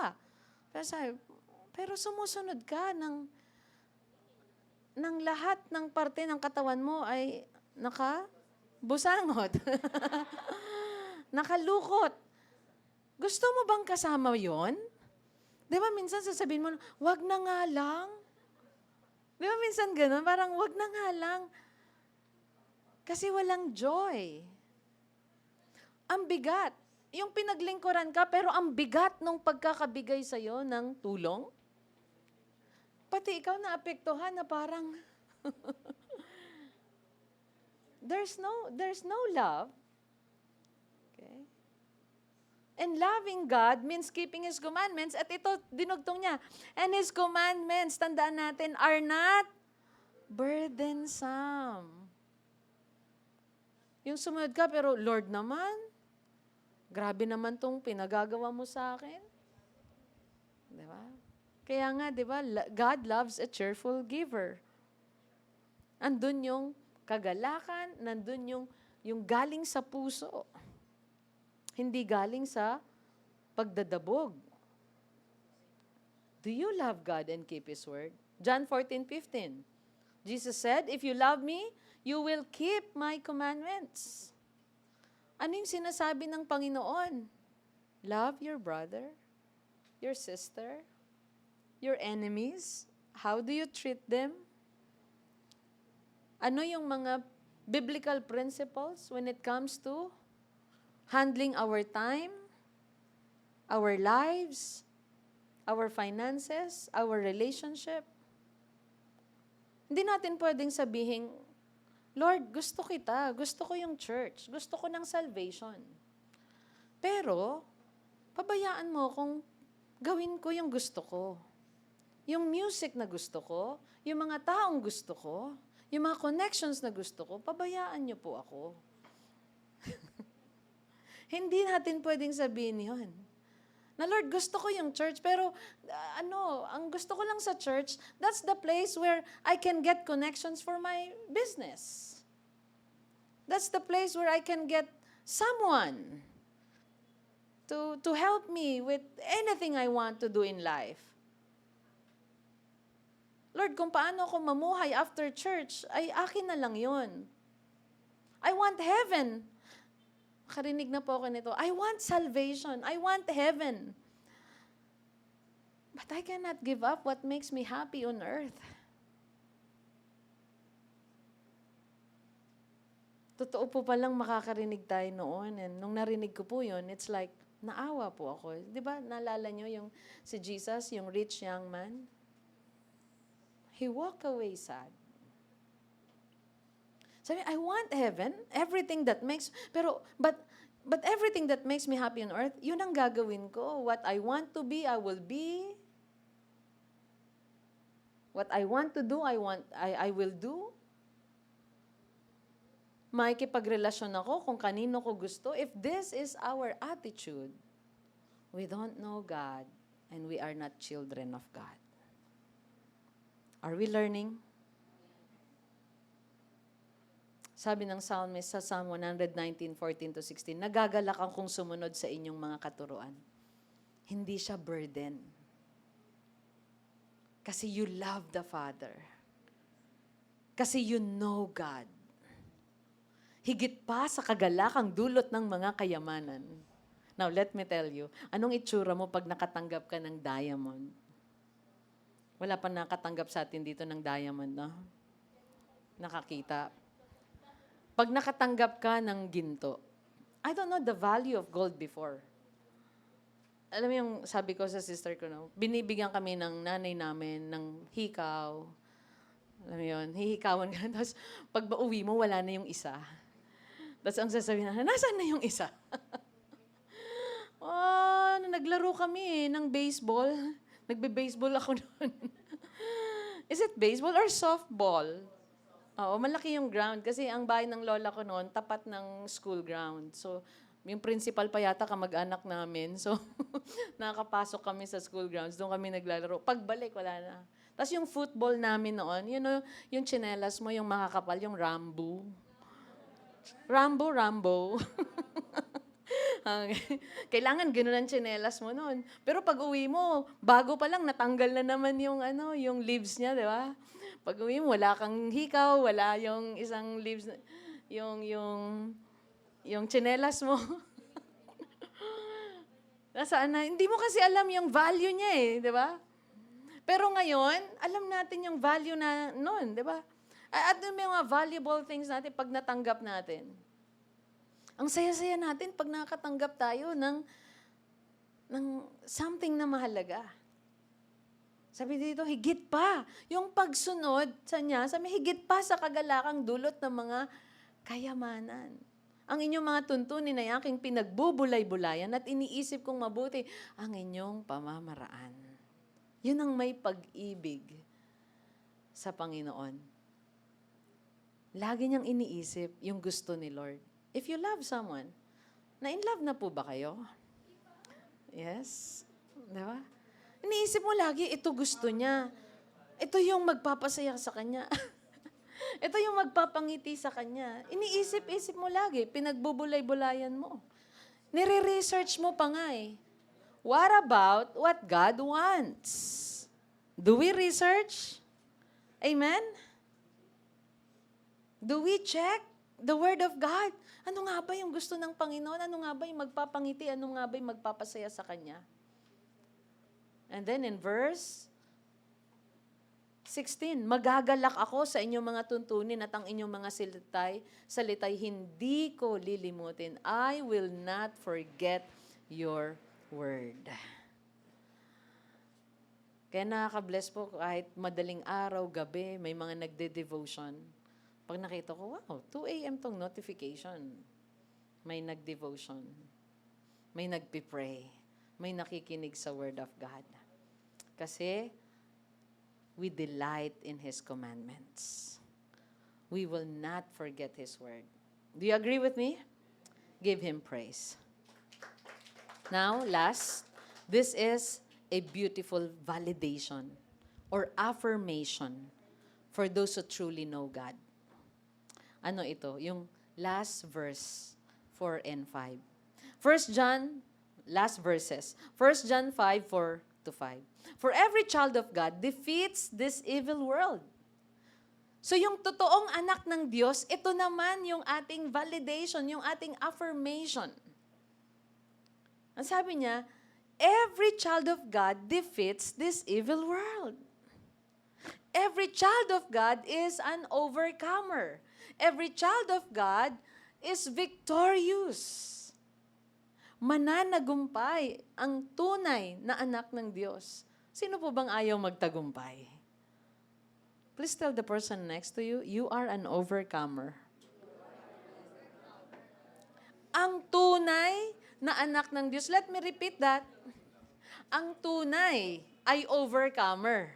pero sumusunod ka ng lahat ng parte ng katawan mo ay nakabusangot. Nakalukot. Gusto mo bang kasama yon? Di ba minsan sasabihin mo, wag na nga lang. Di ba minsan ganun? Parang wag na nga lang. Kasi walang joy. Ang bigat. Yung pinaglingkuran ka, pero ang bigat nung pagkakabigay sa'yo ng tulong. Pati ikaw naapektuhan na parang there's no love. Okay? And loving God means keeping His commandments. At ito, dinugtong niya. And His commandments, tandaan natin, are not burdensome. Yung sumunod ka, pero Lord naman, grabe naman tong pinagagawa mo sa akin. Di ba? Kaya nga, di ba, God loves a cheerful giver. Andun yung kagalakan, nandun yung galing sa puso. Hindi galing sa pagdadabog. Do you love God and keep His word? John 14:15. Jesus said, if you love me, you will keep my commandments. Ano yung sinasabi ng Panginoon? Love your brother, your sister, your enemies. How do you treat them? Ano yung mga biblical principles when it comes to handling our time, our lives, our finances, our relationship? Hindi natin pwedeng sabihin, Lord, gusto kita, gusto ko yung church, gusto ko ng salvation. Pero, pabayaan mo kung gawin ko yung gusto ko. Yung music na gusto ko, yung mga taong gusto ko, yung mga connections na gusto ko, pabayaan niyo po ako. Hindi natin pwedeng sabihin yun. Na Lord, gusto ko yung church, pero ang gusto ko lang sa church, that's the place where I can get connections for my business. That's the place where I can get someone to help me with anything I want to do in life. Lord, kung paano ako mamuhay after church, ay akin na lang yun. I want heaven. Makarinig na po ako nito. I want salvation. I want heaven. But I cannot give up what makes me happy on earth. Totoo po palang makakarinig tayo noon. And nung narinig ko po yun, it's like, naawa po ako. Di ba, naalala nyo yung si Jesus, yung rich young man? He walked away sad. Sabi, I want heaven, everything that makes, but everything that makes me happy on earth, yun ang gagawin ko. What I want to be, I will be. What I want to do, I will do. Makikipagrelasyon ako kung kanino ko gusto. If this is our attitude, we don't know God and we are not children of God. Are we learning? Sabi ng psalmist sa Psalm 119:14-16, nagagalak akong sumunod sa inyong mga katuruan. Hindi siya burden. Kasi you love the Father. Kasi you know God. Higit pa sa kagalakang dulot ng mga kayamanan. Now, let me tell you, anong itsura mo pag nakatanggap ka ng diamond? Wala pa nakatanggap sa atin dito ng diamond, no? Nakakita. Pag nakatanggap ka ng ginto, I don't know the value of gold before. Alam mo yung sabi ko sa sister ko, no? Binibigyan kami ng nanay namin ng hikaw. Alam mo yun, hihikawan ka. Tapos pag uwi mo, wala na yung isa. Tapos ang sasabihin na, nasaan na yung isa? Naglaro kami ng baseball. Nagbe-baseball ako noon. Is it baseball or softball? Oo, malaki yung ground. Kasi ang bahay ng lola ko noon, tapat ng school ground. So, yung principal pa yata kamag-anak namin. So, nakakapasok kami sa school grounds. Doon kami naglalaro. Pagbalik, wala na. Tapos yung football namin noon, you know, yung tsinelas mo, yung makakapal, yung Rambo. Rambo. Kailangan gano'n ang tsinelas mo noon. Pero pag uwi mo, bago pa lang, natanggal na naman yung, yung leaves niya, di ba? Pag uwi mo, wala kang hikaw, wala yung isang leaves, yung tsinelas mo. Nasaan na? Hindi mo kasi alam yung value niya di ba? Pero ngayon, alam natin yung value na noon, di ba? At yung mga valuable things natin pag natanggap natin. Ang saya-saya natin pag nakatanggap tayo ng something na mahalaga. Sabi dito, higit pa. Yung pagsunod sa niya, sabi higit pa sa kagalakang dulot ng mga kayamanan. Ang inyong mga tuntunin ay aking pinagbubulay-bulayan at iniisip kong mabuti ang inyong pamamaraan. Yun ang may pag-ibig sa Panginoon. Lagi niyang iniisip yung gusto ni Lord. If you love someone, na-in love na po ba kayo? Yes? Diba? Iniisip mo lagi, ito gusto niya. Ito yung magpapasaya sa kanya. Ito yung magpapangiti sa kanya. Iniisip-isip mo lagi, pinagbubulay-bulayan mo. Nire-research mo pa nga What about what God wants? Do we research? Amen? Do we check the Word of God? Ano nga ba yung gusto ng Panginoon? Ano nga ba yung magpapangiti? Ano nga ba yung magpapasaya sa Kanya? And then in verse 16, magagalak ako sa inyong mga tuntunin at ang inyong mga salitay hindi ko lilimutin. I will not forget your word. Kaya nakaka-bless po kahit madaling araw, gabi, may mga nagde-devotion. Pag nakita ko, wow, 2 a.m. tong notification. May nag-devotion. May nagpipray. May nakikinig sa Word of God. Kasi, we delight in His commandments. We will not forget His Word. Do you agree with me? Give Him praise. Now, last, this is a beautiful validation or affirmation for those who truly know God. Ano ito? Yung last verse, 4 and 5. 1 John, last verses. 1 John 5, 4-5. For every child of God defeats this evil world. So yung totoong anak ng Diyos, ito naman yung ating validation, yung ating affirmation. Ang sabi niya, every child of God defeats this evil world. Every child of God is an overcomer. Every child of God is victorious. Mananagumpay ang tunay na anak ng Diyos. Sino po bang ayaw magtagumpay? Please tell the person next to you, you are an overcomer. Ang tunay na anak ng Diyos. Let me repeat that. Ang tunay ay overcomer.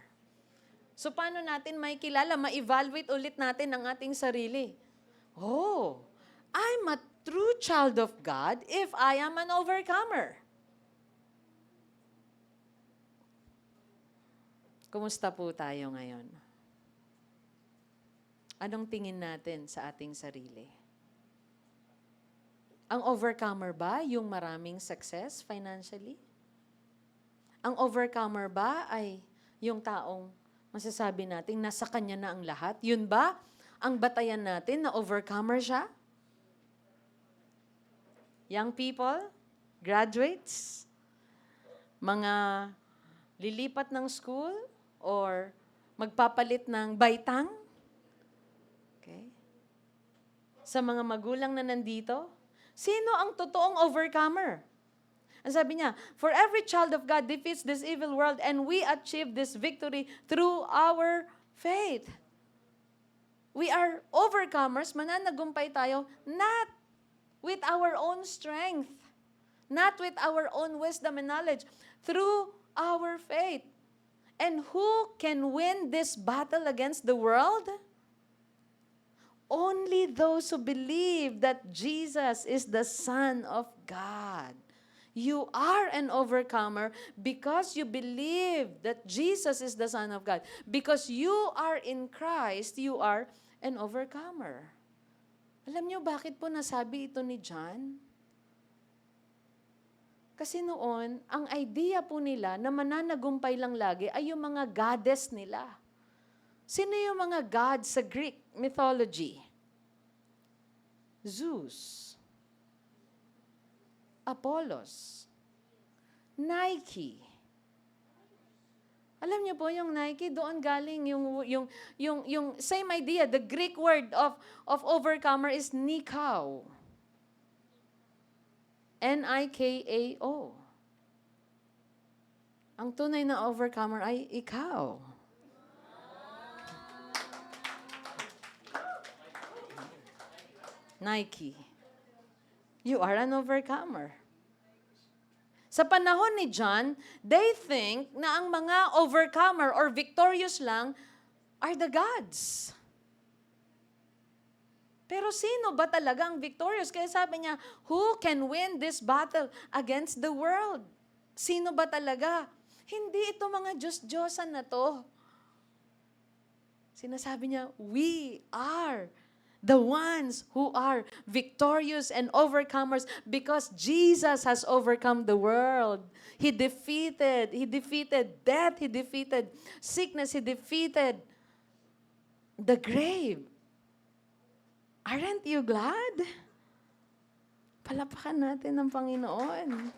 So paano natin makikilala, ma-evaluate ulit natin ang ating sarili? Oh, I'm a true child of God if I am an overcomer. Kumusta po tayo ngayon? Anong tingin natin sa ating sarili? Ang overcomer ba yung maraming success financially? Ang overcomer ba ay yung taong masasabi natin nasa kanya na ang lahat? Yun ba ang batayan natin na overcomer siya? Young people, graduates, mga lilipat ng school or magpapalit ng baitang? Okay. Sa mga magulang na nandito, sino ang totoong overcomer? Ang sabi niya, for every child of God defeats this evil world and we achieve this victory through our faith. We are overcomers, mananagumpay tayo, not with our own strength, not with our own wisdom and knowledge, through our faith. And who can win this battle against the world? Only those who believe that Jesus is the Son of God. You are an overcomer because you believe that Jesus is the Son of God. Because you are in Christ, you are an overcomer. Alam niyo bakit po nasabi ito ni John? Kasi noon, ang idea po nila na mananagumpay lang lagi ay yung mga goddess nila. Sino yung mga gods sa Greek mythology? Zeus, Apollos, Nike. Alam niyo po yung Nike, doon galing yung same idea. The Greek word of overcomer is Nikao. Nikao. Ang tunay na overcomer ay ikaw. Nike. You are an overcomer. Sa panahon ni John, they think na ang mga overcomer or victorious lang are the gods. Pero sino ba talaga ang victorious? Kaya sabi niya, who can win this battle against the world? Sino ba talaga? Hindi ito mga Diyos-Diyosan na to. Sinasabi niya, we are the ones who are victorious and overcomers because Jesus has overcome the world. He defeated death, He defeated sickness, He defeated the grave. Aren't you glad? Palapakan natin ang Panginoon.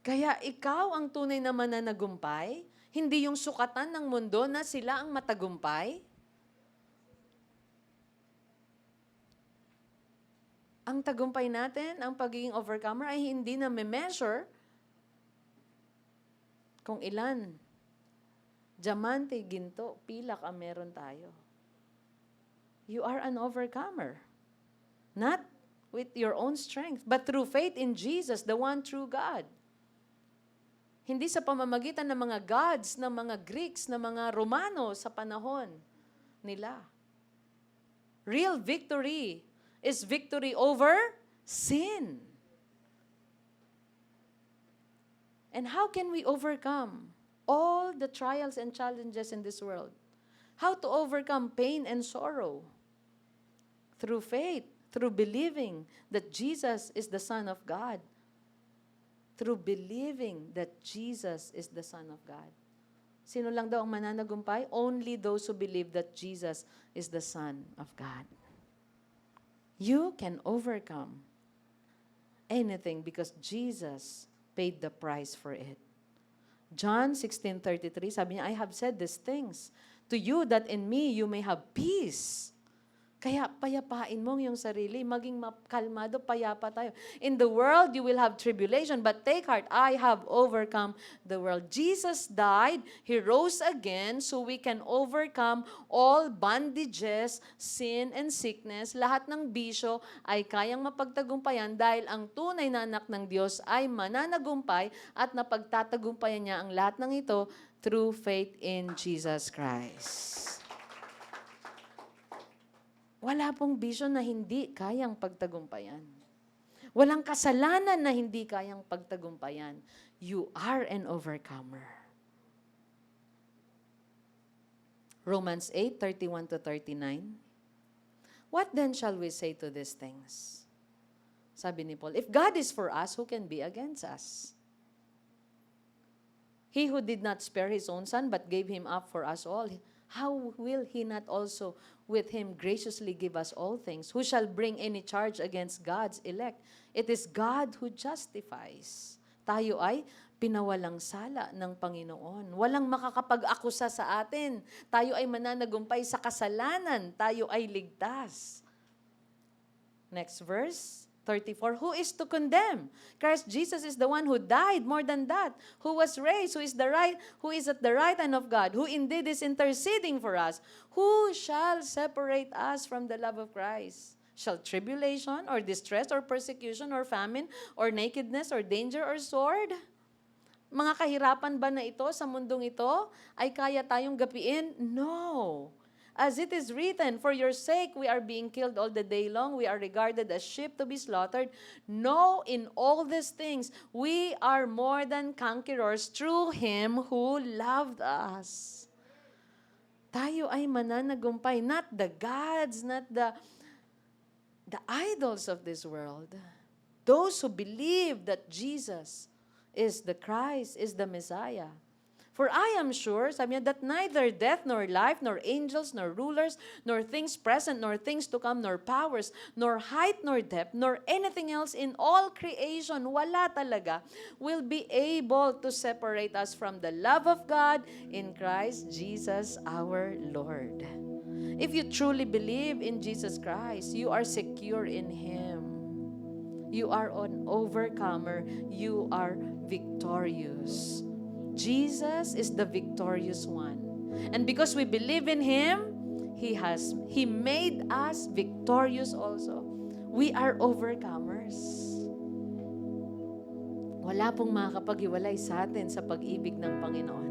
Kaya ikaw ang tunay na mananagumpay, hindi yung sukatan ng mundo na sila ang matagumpay. Ang tagumpay natin, ang pagiging overcomer ay hindi na measure kung ilan. Diamante, ginto, pilak ang meron tayo. You are an overcomer. Not with your own strength, but through faith in Jesus, the one true God. Hindi sa pamamagitan ng mga gods, ng mga Greeks, ng mga Romano sa panahon nila. Real victory is victory over sin. And how can we overcome all the trials and challenges in this world? How to overcome pain and sorrow? Through faith, through believing that Jesus is the Son of God. Through believing that Jesus is the Son of God. Sino lang daw ang mananagumpay? Only those who believe that Jesus is the Son of God. You can overcome anything because Jesus paid the price for it. John 16:33, sabi niya, I have said these things to you that in me you may have peace. Kaya payapain mo yung sarili, maging kalmado, payapa tayo. In the world, you will have tribulation, but take heart, I have overcome the world. Jesus died, He rose again, so we can overcome all bondages, sin and sickness. Lahat ng bisyo ay kayang mapagtagumpayan dahil ang tunay na anak ng Diyos ay mananagumpay at napagtatagumpayan niya ang lahat ng ito through faith in Jesus Christ. Wala pong bisyo na hindi kayang pagtagumpayan. Walang kasalanan na hindi kayang pagtagumpayan. You are an overcomer. Romans 8:31 to 39. What then shall we say to these things? Sabi ni Paul, if God is for us, who can be against us? He who did not spare his own son, but gave him up for us all, how will he not also with him graciously give us all things? Who shall bring any charge against God's elect? It is God who justifies. Tayo ay pinawalang sala ng Panginoon. Walang makakapag-akusa sa atin. Tayo ay mananagumpay sa kasalanan. Tayo ay ligtas. Next verse, 34. Who is to condemn? Christ Jesus is the one who died, more than that, who was raised, who is at the right hand of God, who indeed is interceding for us. Who shall separate us from the love of Christ? Shall tribulation, or distress, or persecution, or famine, or nakedness, or danger, or sword? Mga kahirapan ba na ito sa mundong ito ay kaya tayong gapiin? No. As it is written, for your sake we are being killed all the day long. We are regarded as sheep to be slaughtered. No, in all these things, we are more than conquerors through Him who loved us. Tayo ay mananagumpay, not the gods, not the idols of this world. Those who believe that Jesus is the Christ, is the Messiah. For I am sure, sabi niya, that neither death, nor life, nor angels, nor rulers, nor things present, nor things to come, nor powers, nor height, nor depth, nor anything else in all creation, wala talaga, will be able to separate us from the love of God in Christ Jesus our Lord. If you truly believe in Jesus Christ, you are secure in Him. You are an overcomer. You are victorious. Jesus is the victorious one. And because we believe in Him, He made us victorious also. We are overcomers. Wala pong makakapaghiwalay sa atin sa pag-ibig ng Panginoon.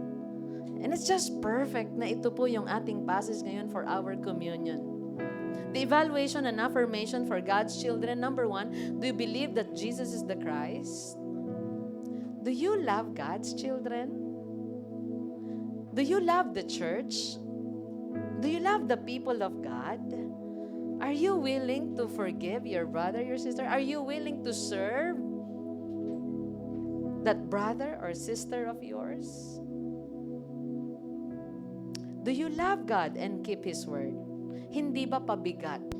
And it's just perfect na ito po yung ating passage ngayon for our communion. The evaluation and affirmation for God's children. Number 1, do you believe that Jesus is the Christ? Do you love God's children? Do you love the church? Do you love the people of God? Are you willing to forgive your brother, your sister? Are you willing to serve that brother or sister of yours? Do you love God and keep His word? Hindi ba pabigat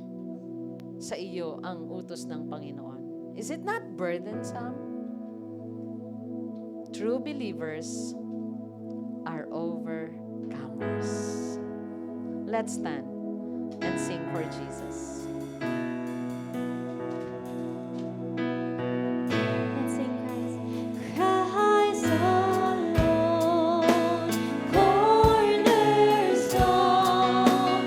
sa iyo ang utos ng Panginoon? Is it not burdensome? True believers are overcomers. Let's stand and sing for Jesus. Let's sing Christ. Christ alone, cornerstone,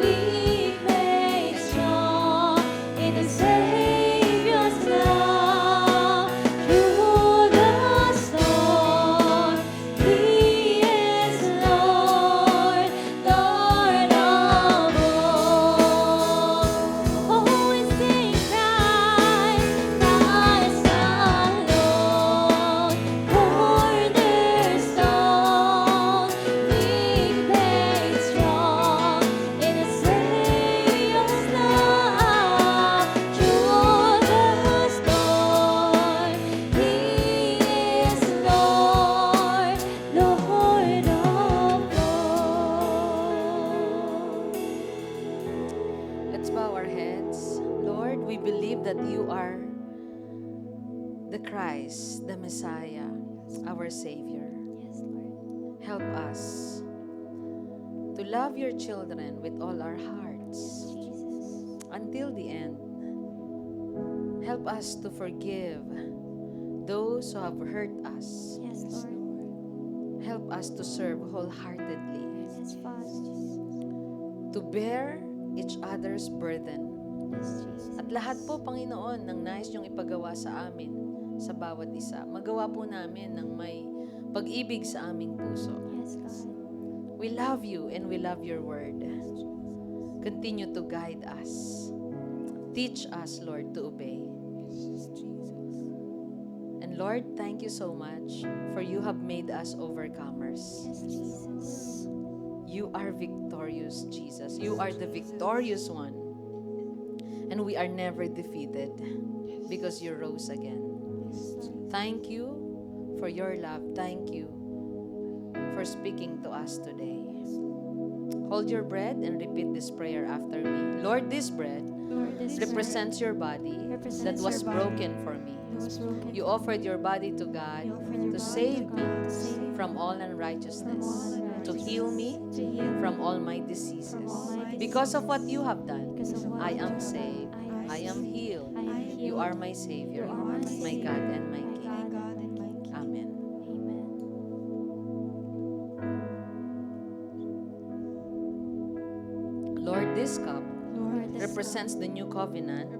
weak made strong in the Savior's love. Through the storm, He is Lord, Lord of all. Oh, we sing Christ, Christ alone, cornerstone, weak made strong in the Savior's love. Through the storm, He is Lord, Lord of all. Let's bow our heads. Lord, we believe that you are the Christ, the Messiah, our Savior. Yes, Lord. Help us to love your children with all our hearts Jesus. until the end. Help us to forgive those who have hurt us. Yes, Lord. Help us to serve wholeheartedly, Yes, Father. to bear each other's burden. Yes, Jesus. At lahat po, Panginoon, ng nais niyong ipagawa sa amin, sa bawat isa, magawa po namin ng may pag-ibig sa aming puso. Yes, God. We love you and we love your word. Continue to guide us. Teach us, Lord, to obey. And Lord, thank you so much for you have made us overcomers. Yes, Jesus. You are victorious, Jesus. You are the victorious one. And we are never defeated because you rose again. Thank you for your love. Thank you for speaking to us today. Hold your bread and repeat this prayer after me. Lord, this bread represents your body that was broken for me. You offered your body to God to save me from all unrighteousness, to heal me from all my diseases. Because of what you have done, I am saved. I am healed. You are my Savior, my God and my King. Amen. Lord, this cup represents the new covenant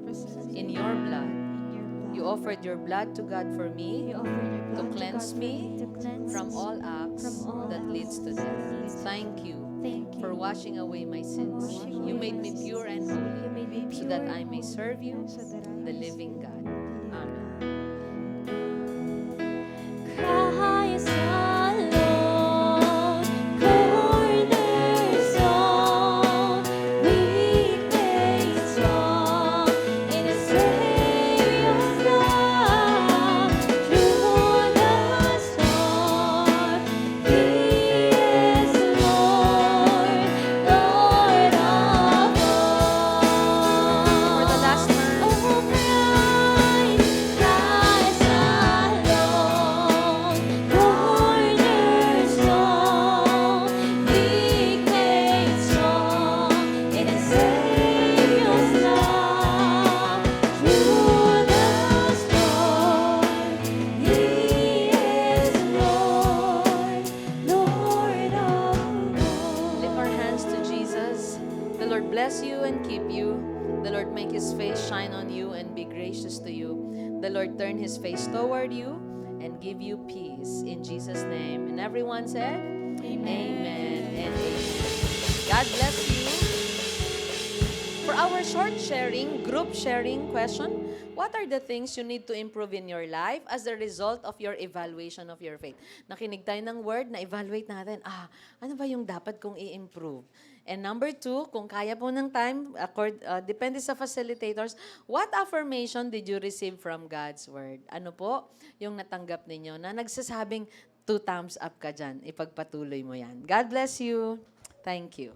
in your blood. You offered your blood to God for me to cleanse me from all acts that leads to death. Thank you for washing away my sins. You made me pure and holy so that I may serve you, the living God. Amen. Christ alone, cornerstone, weak made strong in a Savior's love. Through the storm, He is Lord, Lord of all. For the last time. Oh, Christ alone, cornerstone, weak made strong in a Savior's love. Through the storm, He is Lord, Lord of all. Lift our hands to Jesus. The Lord bless you and keep you. The Lord make His face shine on you and be gracious to you. The Lord turn His face toward you and give you peace. In Jesus' name. And everyone said, Amen and amen. God bless you. For our short sharing, group sharing question, what are the things you need to improve in your life as a result of your evaluation of your faith? Nakinig tayo ng word, na-evaluate natin, ano ba yung dapat kong i-improve? And number 2, kung kaya po ng time, depende sa facilitators, what affirmation did you receive from God's Word? Ano po yung natanggap ninyo na nagsasabing 2 thumbs up ka dyan, ipagpatuloy mo yan. God bless you. Thank you.